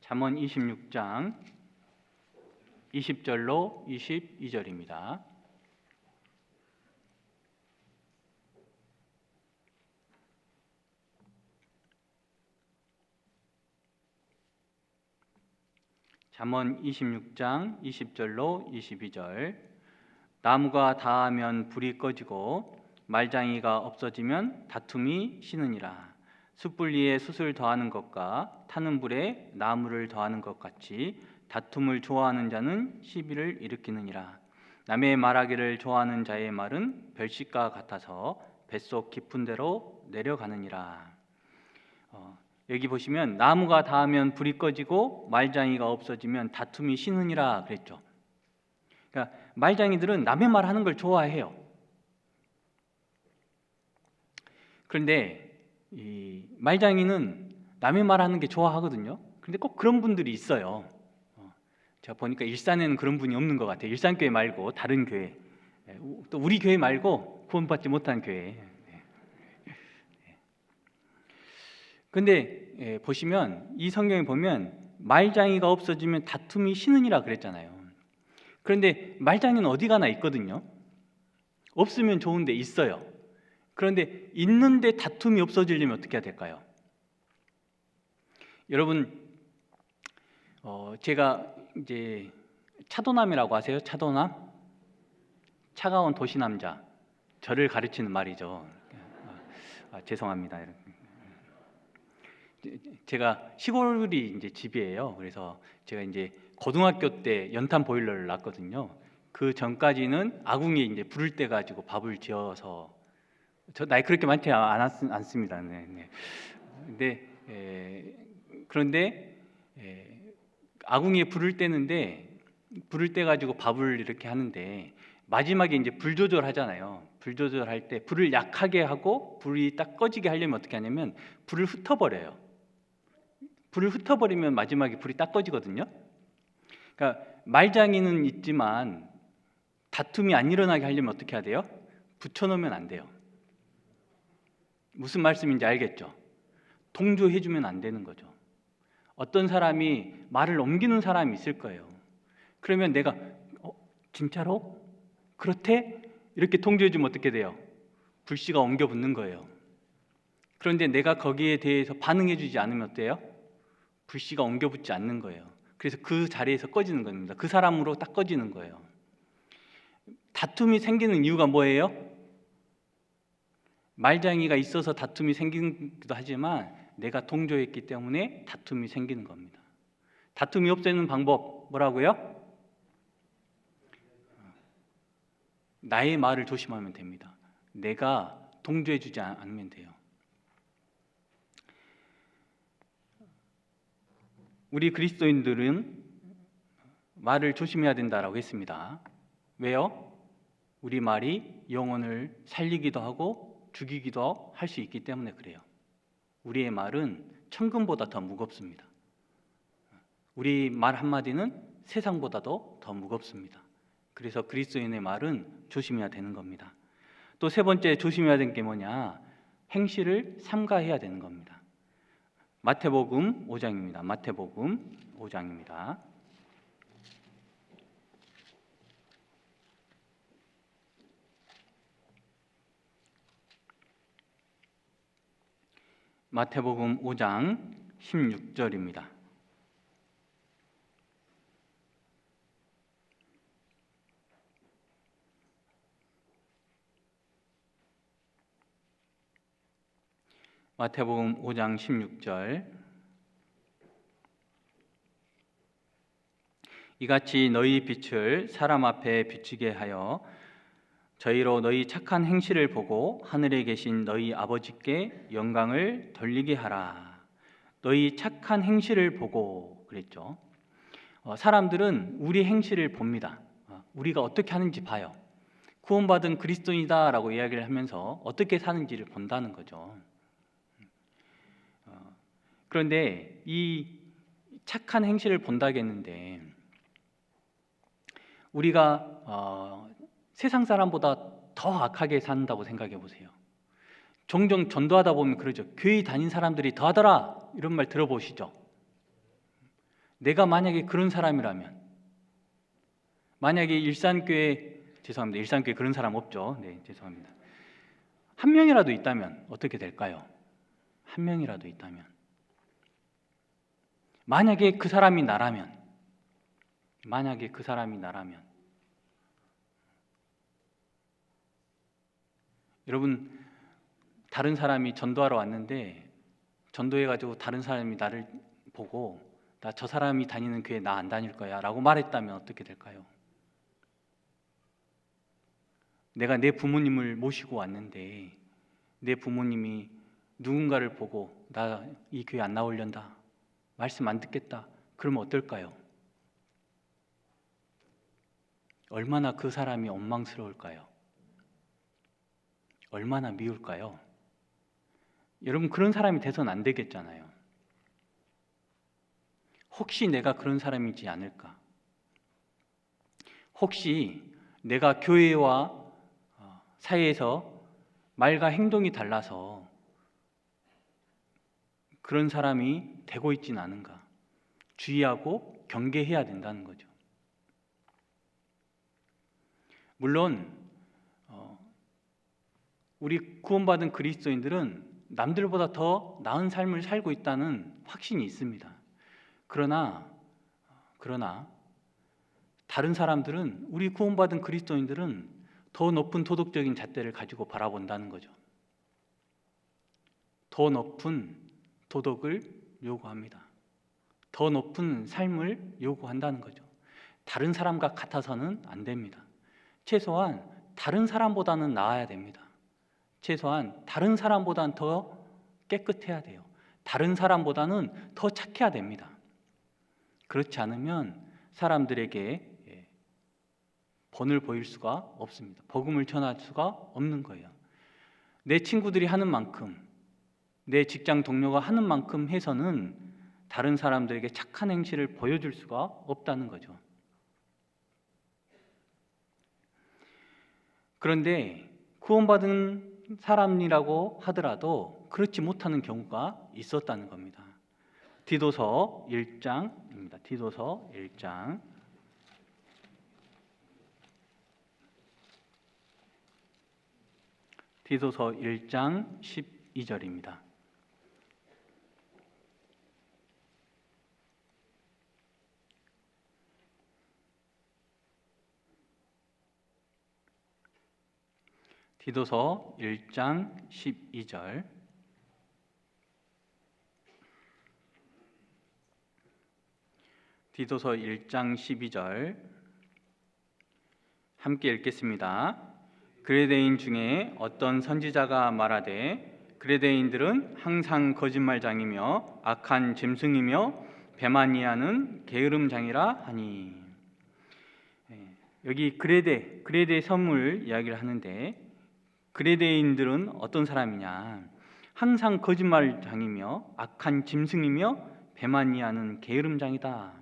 잠언 26장 20절로 22절입니다. 잠언 26장 20절로 22절. 나무가 다하면 불이 꺼지고 말장이가 없어지면 다툼이 쉬느니라. 숯불리에 숯을 더하는 것과 타는 불에 나무를 더하는 것 같이 다툼을 좋아하는 자는 시비를 일으키느니라. 남의 말하기를 좋아하는 자의 말은 별식과 같아서 뱃속 깊은 데로 내려가느니라. 여기 보시면 나무가 닿으면 불이 꺼지고 말장이가 없어지면 다툼이 쉬느니라 그랬죠. 그러니까 말장이들은 남의 말하는 걸 좋아해요. 그런데 이 말장이는 남의 말하는 게 좋아하거든요. 그런데 꼭 그런 분들이 있어요. 제가 보니까 일산에는 그런 분이 없는 것 같아요. 일산교회 말고 다른 교회, 또 우리 교회 말고 구원받지 못한 교회. 근데 보시면 이 성경에 보면 말장이가 없어지면 다툼이 쉬느니라 그랬잖아요. 그런데 말장이는 어디 가나 있거든요. 없으면 좋은데 있어요. 그런데 있는데 다툼이 없어지려면 어떻게 해야 될까요? 여러분, 제가 이제 차도남이라고 아세요? 차도남? 차가운 도시남자. 저를 가르치는 말이죠. 죄송합니다. 제가 시골이 이제 집이에요. 그래서 제가 이제 고등학교 때 연탄 보일러를 놨거든요. 그 전까지는 아궁이에 이제 불을 때 가지고 밥을 지어서 저 나이 그렇게 많지 않습니다. 네, 네. 근데 그런데 아궁이에 불을 떼는데 불을 떼 가지고 밥을 이렇게 하는데 마지막에 이제 불 조절하잖아요. 불 조절할 때 불을 약하게 하고 불이 딱 꺼지게 하려면 어떻게 하냐면 불을 흩어버려요. 불을 흩어버리면 마지막에 불이 딱 꺼지거든요. 그러니까 말장이는 있지만 다툼이 안 일어나게 하려면 어떻게 해야 돼요? 붙여놓으면 안 돼요. 무슨 말씀인지 알겠죠? 동조해주면 안 되는 거죠. 어떤 사람이 말을 옮기는 사람이 있을 거예요. 그러면 내가 진짜로? 그렇대? 이렇게 동조해주면 어떻게 돼요? 불씨가 옮겨 붙는 거예요. 그런데 내가 거기에 대해서 반응해주지 않으면 어때요? 불씨가 옮겨 붙지 않는 거예요. 그래서 그 자리에서 꺼지는 겁니다. 그 사람으로 딱 꺼지는 거예요. 다툼이 생기는 이유가 뭐예요? 말장이가 있어서 다툼이 생기기도 하지만 내가 동조했기 때문에 다툼이 생기는 겁니다. 다툼이 없애는 방법 뭐라고요? 나의 말을 조심하면 됩니다. 내가 동조해주지 않으면 돼요. 우리 그리스도인들은 말을 조심해야 된다라고 했습니다. 왜요? 우리 말이 영혼을 살리기도 하고 죽이기도 할 수 있기 때문에 그래요. 우리의 말은 천금보다 더 무겁습니다. 우리 말 한마디는 세상보다도 더 무겁습니다. 그래서 그리스도인의 말은 조심해야 되는 겁니다. 또 세 번째 조심해야 되는 게 뭐냐? 행실을 삼가해야 되는 겁니다. 마태복음 5장입니다. 마태복음 5장입니다. 마태복음 5장 16절입니다. 마태복음 5장 16절 이같이 너희 빛을 사람 앞에 비추게 하여 저희로 너희 착한 행실을 보고 하늘에 계신 너희 아버지께 영광을 돌리게 하라. 너희 착한 행실을 보고 그랬죠. 사람들은 우리 행실을 봅니다. 우리가 어떻게 하는지 봐요. 구원받은 그리스도인이다라고 이야기를 하면서 어떻게 사는지를 본다는 거죠. 그런데 이 착한 행실을 본다겠는데 우리가 세상 사람보다 더 악하게 산다고 생각해 보세요. 종종 전도하다 보면 그러죠. 교회 다닌 사람들이 더 하더라 이런 말 들어보시죠. 내가 만약에 그런 사람이라면, 만약에 죄송합니다. 일산교회 그런 사람 없죠. 네, 죄송합니다. 한 명이라도 있다면 어떻게 될까요? 한 명이라도 있다면, 만약에 그 사람이 나라면, 여러분, 다른 사람이 전도하러 왔는데 전도해가지고 다른 사람이 나를 보고 나 저 사람이 다니는 교회 나 안 다닐 거야 라고 말했다면 어떻게 될까요? 내가 내 부모님을 모시고 왔는데 내 부모님이 누군가를 보고 나 이 교회 안 나오련다, 말씀 안 듣겠다, 그러면 어떨까요? 얼마나 그 사람이 원망스러울까요? 얼마나 미울까요? 여러분, 그런 사람이 돼서는 안 되겠잖아요. 혹시 내가 그런 사람이지 않을까? 혹시 내가 교회와 사이에서 말과 행동이 달라서 그런 사람이 되고 있지는 않은가? 주의하고 경계해야 된다는 거죠. 물론 우리 구원받은 그리스도인들은 남들보다 더 나은 삶을 살고 있다는 확신이 있습니다. 그러나 다른 사람들은, 우리 구원받은 그리스도인들은 더 높은 도덕적인 잣대를 가지고 바라본다는 거죠. 더 높은 도덕을 요구합니다. 더 높은 삶을 요구한다는 거죠. 다른 사람과 같아서는 안 됩니다. 최소한 다른 사람보다는 나아야 됩니다. 최소한 다른 사람보다는 더 깨끗해야 돼요. 다른 사람보다는 더 착해야 됩니다. 그렇지 않으면 사람들에게 본을 보일 수가 없습니다. 복음을 전할 수가 없는 거예요. 내 친구들이 하는 만큼, 내 직장 동료가 하는 만큼 해서는 다른 사람들에게 착한 행실을 보여줄 수가 없다는 거죠. 그런데 구원받은 사람이라고 하더라도 그렇지 못하는 경우가 있었다는 겁니다. 디도서 1장입니다. 디도서 1장 12절입니다. 디도서 1장 12절 디도서 1장 12절 함께 읽겠습니다. 그레데인 중에 어떤 선지자가 말하되 그레데인들은 항상 거짓말장이며 악한 짐승이며 배만이하는 게으름장이라 하니. 여기 그레데 섬을 이야기를 하는데 그레데인들은 어떤 사람이냐? 항상 거짓말장이며 악한 짐승이며 배만이하는 게으름장이다.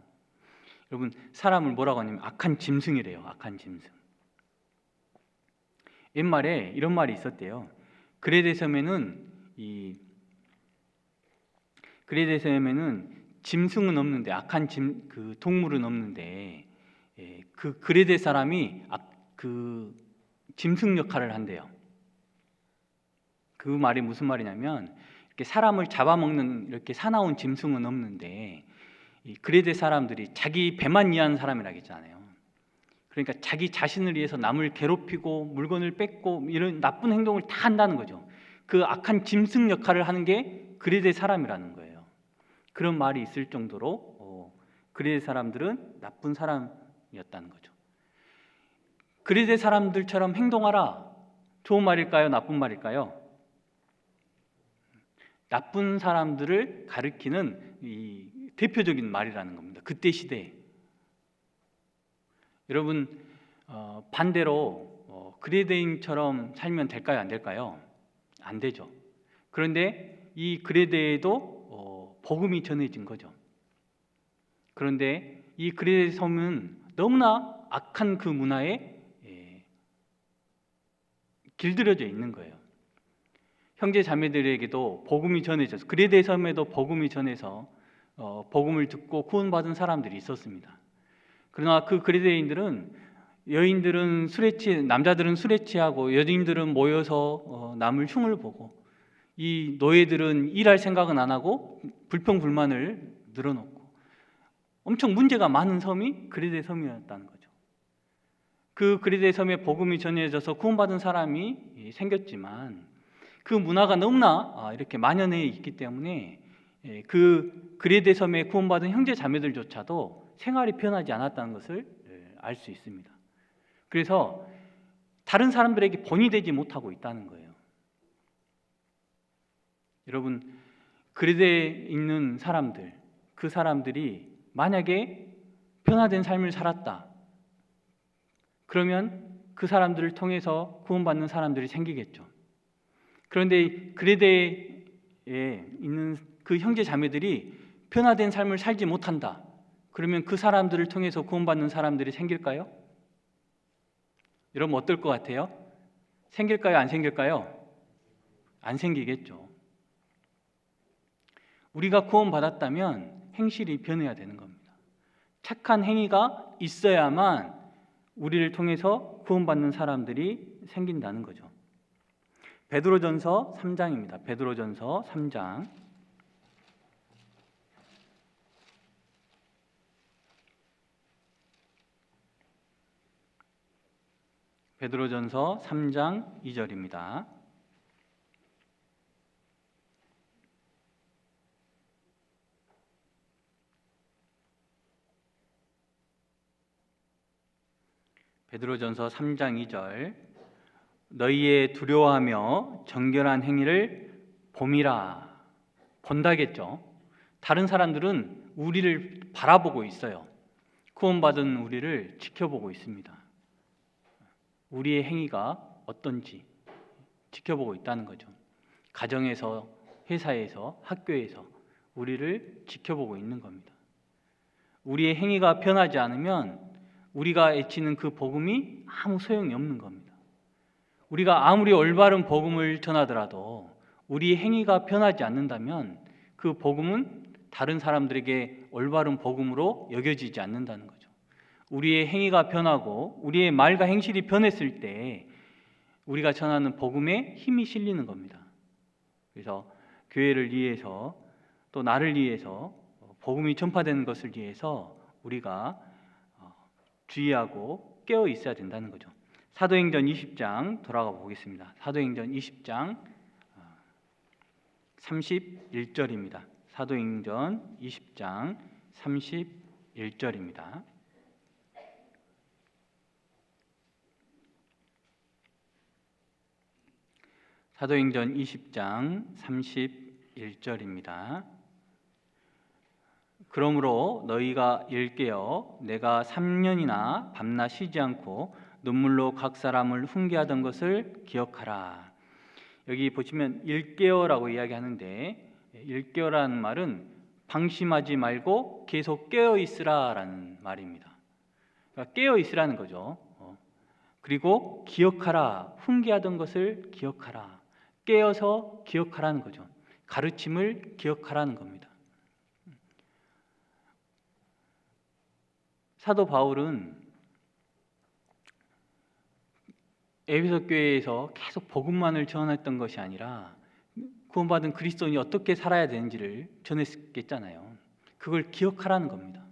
여러분, 사람을 뭐라고 하냐면 악한 짐승이래요. 악한 짐승. 옛말에 이런 말이 있었대요. 그레데 섬에는 짐승은 없는데, 악한 그 동물은 없는데, 그 그레데 사람이 그 짐승 역할을 한대요. 그 말이 무슨 말이냐면, 이렇게 사람을 잡아먹는 이렇게 사나운 짐승은 없는데, 이 그레데 사람들이 자기 배만 이해하는 사람이라고 했잖아요. 그러니까 자기 자신을 위해서 남을 괴롭히고 물건을 뺏고 이런 나쁜 행동을 다 한다는 거죠. 그 악한 짐승 역할을 하는 게 그레데 사람이라는 거예요. 그런 말이 있을 정도로 그레데 사람들은 나쁜 사람이었다는 거죠. 그레데 사람들처럼 행동하라. 좋은 말일까요? 나쁜 말일까요? 나쁜 사람들을 가리키는 이 대표적인 말이라는 겁니다. 그때 시대에. 여러분 반대로 그레데인처럼 살면 될까요? 안 될까요? 안 되죠. 그런데 이 그레데에도 복음이 전해진 거죠. 그런데 이 그레데 섬은 너무나 악한 그 문화에 길들여져 있는 거예요. 형제 자매들에게도 복음이 전해져서 그레데 섬에도 복음이 전해서 복음을 듣고 구원받은 사람들이 있었습니다. 그러나 그 그레데인들은 여인들은 남자들은 술에 취하고 여인들은 모여서 남을 흉을 보고 이 노예들은 일할 생각은 안 하고 불평불만을 늘어놓고 엄청 문제가 많은 섬이 그레데 섬이었다는 거죠. 그 그레데 섬에 복음이 전해져서 구원받은 사람이 생겼지만 그 문화가 너무나 이렇게 만연해 있기 때문에 그 그레데 섬에 구원받은 형제 자매들조차도 생활이 변하지 않았다는 것을 알 수 있습니다. 그래서 다른 사람들에게 본이 되지 못하고 있다는 거예요. 여러분 그레데에 있는 사람들, 그 사람들이 만약에 변화된 삶을 살았다. 그러면 그 사람들을 통해서 구원받는 사람들이 생기겠죠. 그런데 그레데에 있는 그 형제 자매들이 변화된 삶을 살지 못한다. 그러면 그 사람들을 통해서 구원받는 사람들이 생길까요? 여러분 어떨 것 같아요? 생길까요? 안 생길까요? 안 생기겠죠. 우리가 구원받았다면 행실이 변해야 되는 겁니다. 착한 행위가 있어야만 우리를 통해서 구원받는 사람들이 생긴다는 거죠. 베드로전서 3장입니다. 베드로전서 3장. 베드로전서 3장 2절입니다. 베드로전서 3장 2절. 너희의 두려워하며 정결한 행위를 봄이라. 본다겠죠. 다른 사람들은 우리를 바라보고 있어요. 구원받은 우리를 지켜보고 있습니다. 우리의 행위가 어떤지 지켜보고 있다는 거죠. 가정에서, 회사에서, 학교에서 우리를 지켜보고 있는 겁니다. 우리의 행위가 변하지 않으면 우리가 외치는 그 복음이 아무 소용이 없는 겁니다. 우리가 아무리 올바른 복음을 전하더라도 우리의 행위가 변하지 않는다면 그 복음은 다른 사람들에게 올바른 복음으로 여겨지지 않는다는 거죠. 우리의 행위가 변하고 우리의 말과 행실이 변했을 때 우리가 전하는 복음에 힘이 실리는 겁니다. 그래서 교회를 위해서 또 나를 위해서 복음이 전파되는 것을 위해서 우리가 주의하고 깨어 있어야 된다는 거죠. 사도행전 20장 돌아가 보겠습니다. 사도행전 20장 31절입니다. 사도행전 20장 31절입니다. 사도행전 20장 31절입니다. 그러므로 너희가 일깨어 내가 3년이나 밤낮 쉬지 않고 눈물로 각 사람을 훈계하던 것을 기억하라. 여기 보시면 일깨어라고 이야기하는데 일깨어라는 말은 방심하지 말고 계속 깨어 있으라라는 말입니다. 그러니까 깨어 있으라는 거죠. 그리고 기억하라. 훈계하던 것을 기억하라. 깨어서 기억하라는 거죠. 가르침을 기억하라는 겁니다. 사도 바울은 에베소 교회에서 계속 복음만을 전했던 것이 아니라 구원받은 그리스도인이 어떻게 살아야 되는지를 전했겠잖아요. 그걸 기억하라는 겁니다.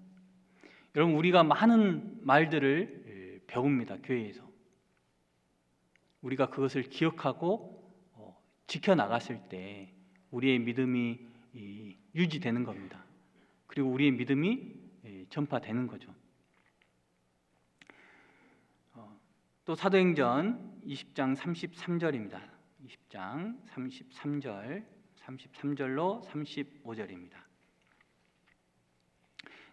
여러분 우리가 많은 말들을 배웁니다. 교회에서. 우리가 그것을 기억하고 지켜나갔을 때 우리의 믿음이 유지되는 겁니다. 그리고 우리의 믿음이 전파되는 거죠. 또 사도행전 20장 33절입니다. 20장 33절로 35절입니다.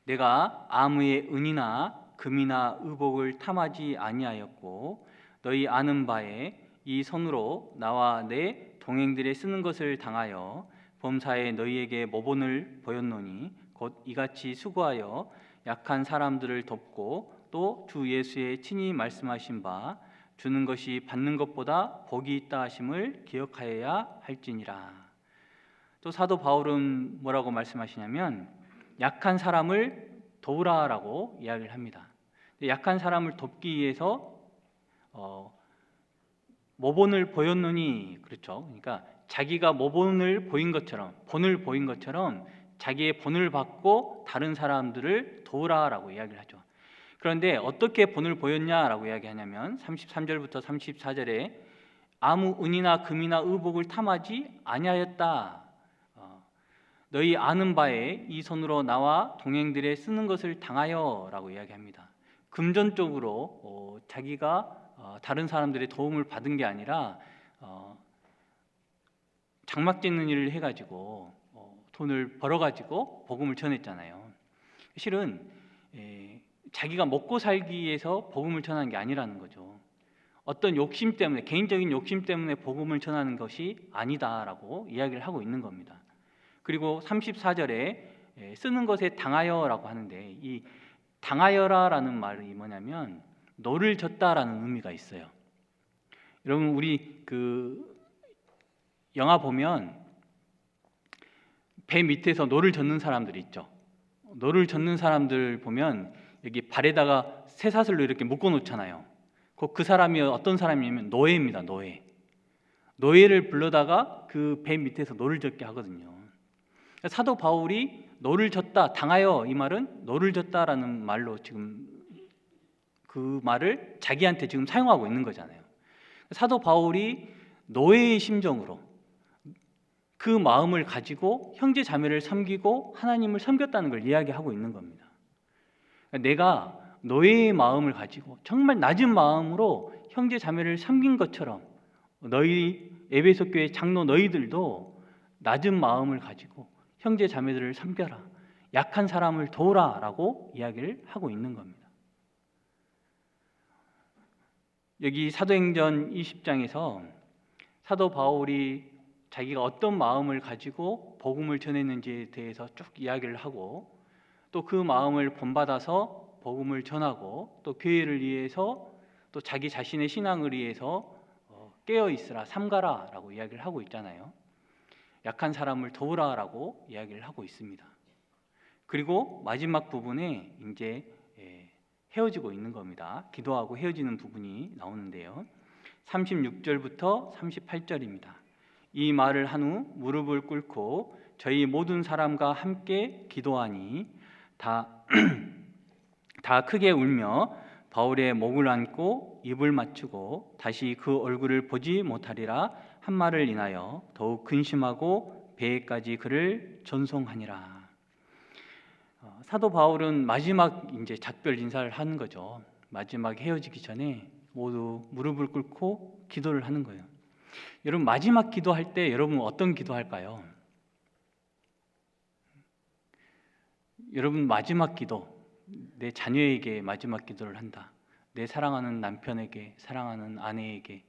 내가 아무의 은이나 금이나 의복을 탐하지 아니하였고 너희 아는 바에 이 손으로 나와 내 동행들의 쓰는 것을 당하여 범사에 너희에게 모본을 보였노니 곧 이같이 수고하여 약한 사람들을 돕고 또 주 예수의 친히 말씀하신 바 주는 것이 받는 것보다 복이 있다 하심을 기억하여야 할지니라. 또 사도 바울은 뭐라고 말씀하시냐면 약한 사람을 도우라라고 이야기를 합니다. 약한 사람을 돕기 위해서 모본을 보였느니, 그렇죠. 그러니까 자기가 모본을 보인 것처럼, 본을 보인 것처럼 자기의 본을 받고 다른 사람들을 도우라라고 이야기를 하죠. 그런데 어떻게 본을 보였냐라고 이야기하냐면 33절부터 34절에 아무 은이나 금이나 의복을 탐하지 아니하였다. 너희 아는 바에 이 손으로 나와 동행들의 쓰는 것을 당하여라고 이야기합니다. 금전적으로 자기가 다른 사람들의 도움을 받은 게 아니라 장막 짓는 일을 해가지고 돈을 벌어가지고 복음을 전했잖아요. 실은 자기가 먹고 살기 위해서 복음을 전한 게 아니라는 거죠. 어떤 욕심 때문에, 개인적인 욕심 때문에 복음을 전하는 것이 아니다라고 이야기를 하고 있는 겁니다. 그리고 34절에 쓰는 것에 당하여라고 하는데 이 당하여라라는 말이 뭐냐면 노를 젓다라는 의미가 있어요. 여러분 우리 영화 보면 배 밑에서 노를 젓는 사람들이 있죠. 노를 젓는 사람들 보면 여기 발에다가 쇠사슬로 이렇게 묶어 놓잖아요. 그 사람이 어떤 사람이냐면 노예입니다. 노예를 불러다가 그 배 밑에서 노를 젓게 하거든요. 사도 바울이 노를 젓다, 당하여, 이 말은 노를 젓다라는 말로 지금 그 말을 자기한테 지금 사용하고 있는 거잖아요. 사도 바울이 노예의 심정으로 그 마음을 가지고 형제 자매를 섬기고 하나님을 섬겼다는 걸 이야기하고 있는 겁니다. 내가 노예의 마음을 가지고 정말 낮은 마음으로 형제 자매를 섬긴 것처럼 너희 에베소 교회 장로 너희들도 낮은 마음을 가지고 형제 자매들을 섬겨라, 약한 사람을 도우라라고 이야기를 하고 있는 겁니다. 여기 사도행전 20장에서 사도 바울이 자기가 어떤 마음을 가지고 복음을 전했는지에 대해서 쭉 이야기를 하고 또 그 마음을 본받아서 복음을 전하고 또 교회를 위해서 또 자기 자신의 신앙을 위해서 깨어있으라, 삼가라라고 이야기를 하고 있잖아요. 약한 사람을 도우라라고 이야기를 하고 있습니다. 그리고 마지막 부분에 이제 헤어지고 있는 겁니다. 기도하고 헤어지는 부분이 나오는데요. 36절부터 38절입니다. 이 말을 한 후 무릎을 꿇고 저희 모든 사람과 함께 기도하니 다 크게 울며 바울의 목을 안고 입을 맞추고 다시 그 얼굴을 보지 못하리라 한 말을 인하여 더욱 근심하고 배에까지 그를 전송하니라. 사도 바울은 마지막 이제 작별 인사를 하는 거죠. 마지막 헤어지기 전에 모두 무릎을 꿇고 기도를 하는 거예요. 여러분 마지막 기도할 때 여러분 어떤 기도할까요? 여러분 마지막 기도, 내 자녀에게 마지막 기도를 한다. 내 사랑하는 남편에게, 사랑하는 아내에게,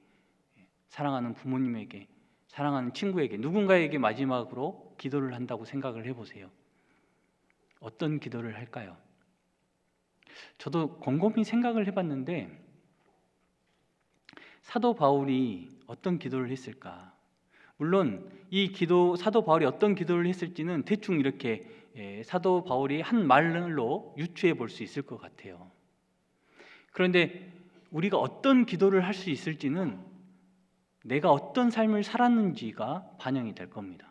사랑하는 부모님에게, 사랑하는 친구에게, 누군가에게 마지막으로 기도를 한다고 생각을 해보세요. 어떤 기도를 할까요? 저도 곰곰이 생각을 해봤는데 사도 바울이 어떤 기도를 했을까? 물론 이 기도, 사도 바울이 어떤 기도를 했을지는 대충 이렇게 사도 바울이 한 말로 유추해 볼 수 있을 것 같아요. 그런데 우리가 어떤 기도를 할 수 있을지는 내가 어떤 삶을 살았는지가 반영이 될 겁니다.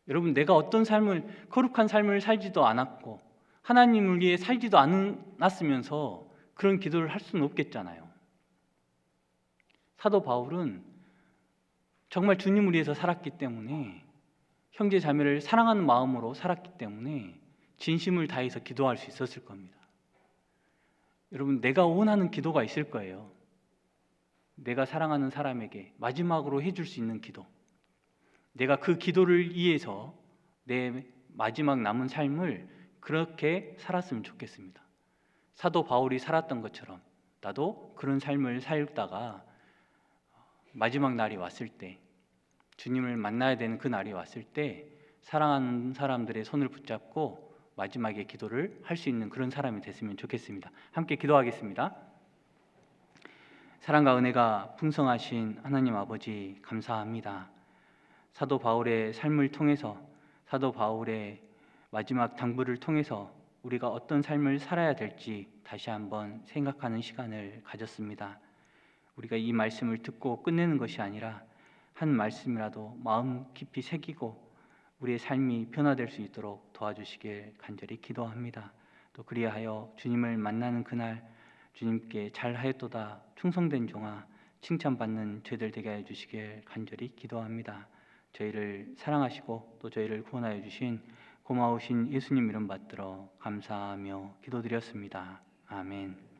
여러분 내가 어떤 삶을, 거룩한 삶을 살지도 않았고 하나님을 위해 살지도 않았으면서 그런 기도를 할 수는 없겠잖아요. 사도 바울은 정말 주님을 위해서 살았기 때문에, 형제 자매를 사랑하는 마음으로 살았기 때문에 진심을 다해서 기도할 수 있었을 겁니다. 여러분, 내가 원하는 기도가 있을 거예요. 내가 사랑하는 사람에게 마지막으로 해줄 수 있는 기도, 내가 그 기도를 위해서 내 마지막 남은 삶을 그렇게 살았으면 좋겠습니다. 사도 바울이 살았던 것처럼 나도 그런 삶을 살다가 마지막 날이 왔을 때, 주님을 만나야 되는 그 날이 왔을 때 사랑하는 사람들의 손을 붙잡고 마지막에 기도를 할 수 있는 그런 사람이 됐으면 좋겠습니다. 함께 기도하겠습니다. 사랑과 은혜가 풍성하신 하나님 아버지, 감사합니다. 사도 바울의 삶을 통해서, 사도 바울의 마지막 당부를 통해서 우리가 어떤 삶을 살아야 될지 다시 한번 생각하는 시간을 가졌습니다. 우리가 이 말씀을 듣고 끝내는 것이 아니라 한 말씀이라도 마음 깊이 새기고 우리의 삶이 변화될 수 있도록 도와주시길 간절히 기도합니다. 또 그리하여 주님을 만나는 그날 주님께 잘하였도다 충성된 종아 칭찬받는 저희들 되게 해주시길 간절히 기도합니다. 저희를 사랑하시고 또 저희를 구원하여 주신 고마우신 예수님 이름 받들어 감사하며 기도드렸습니다. 아멘.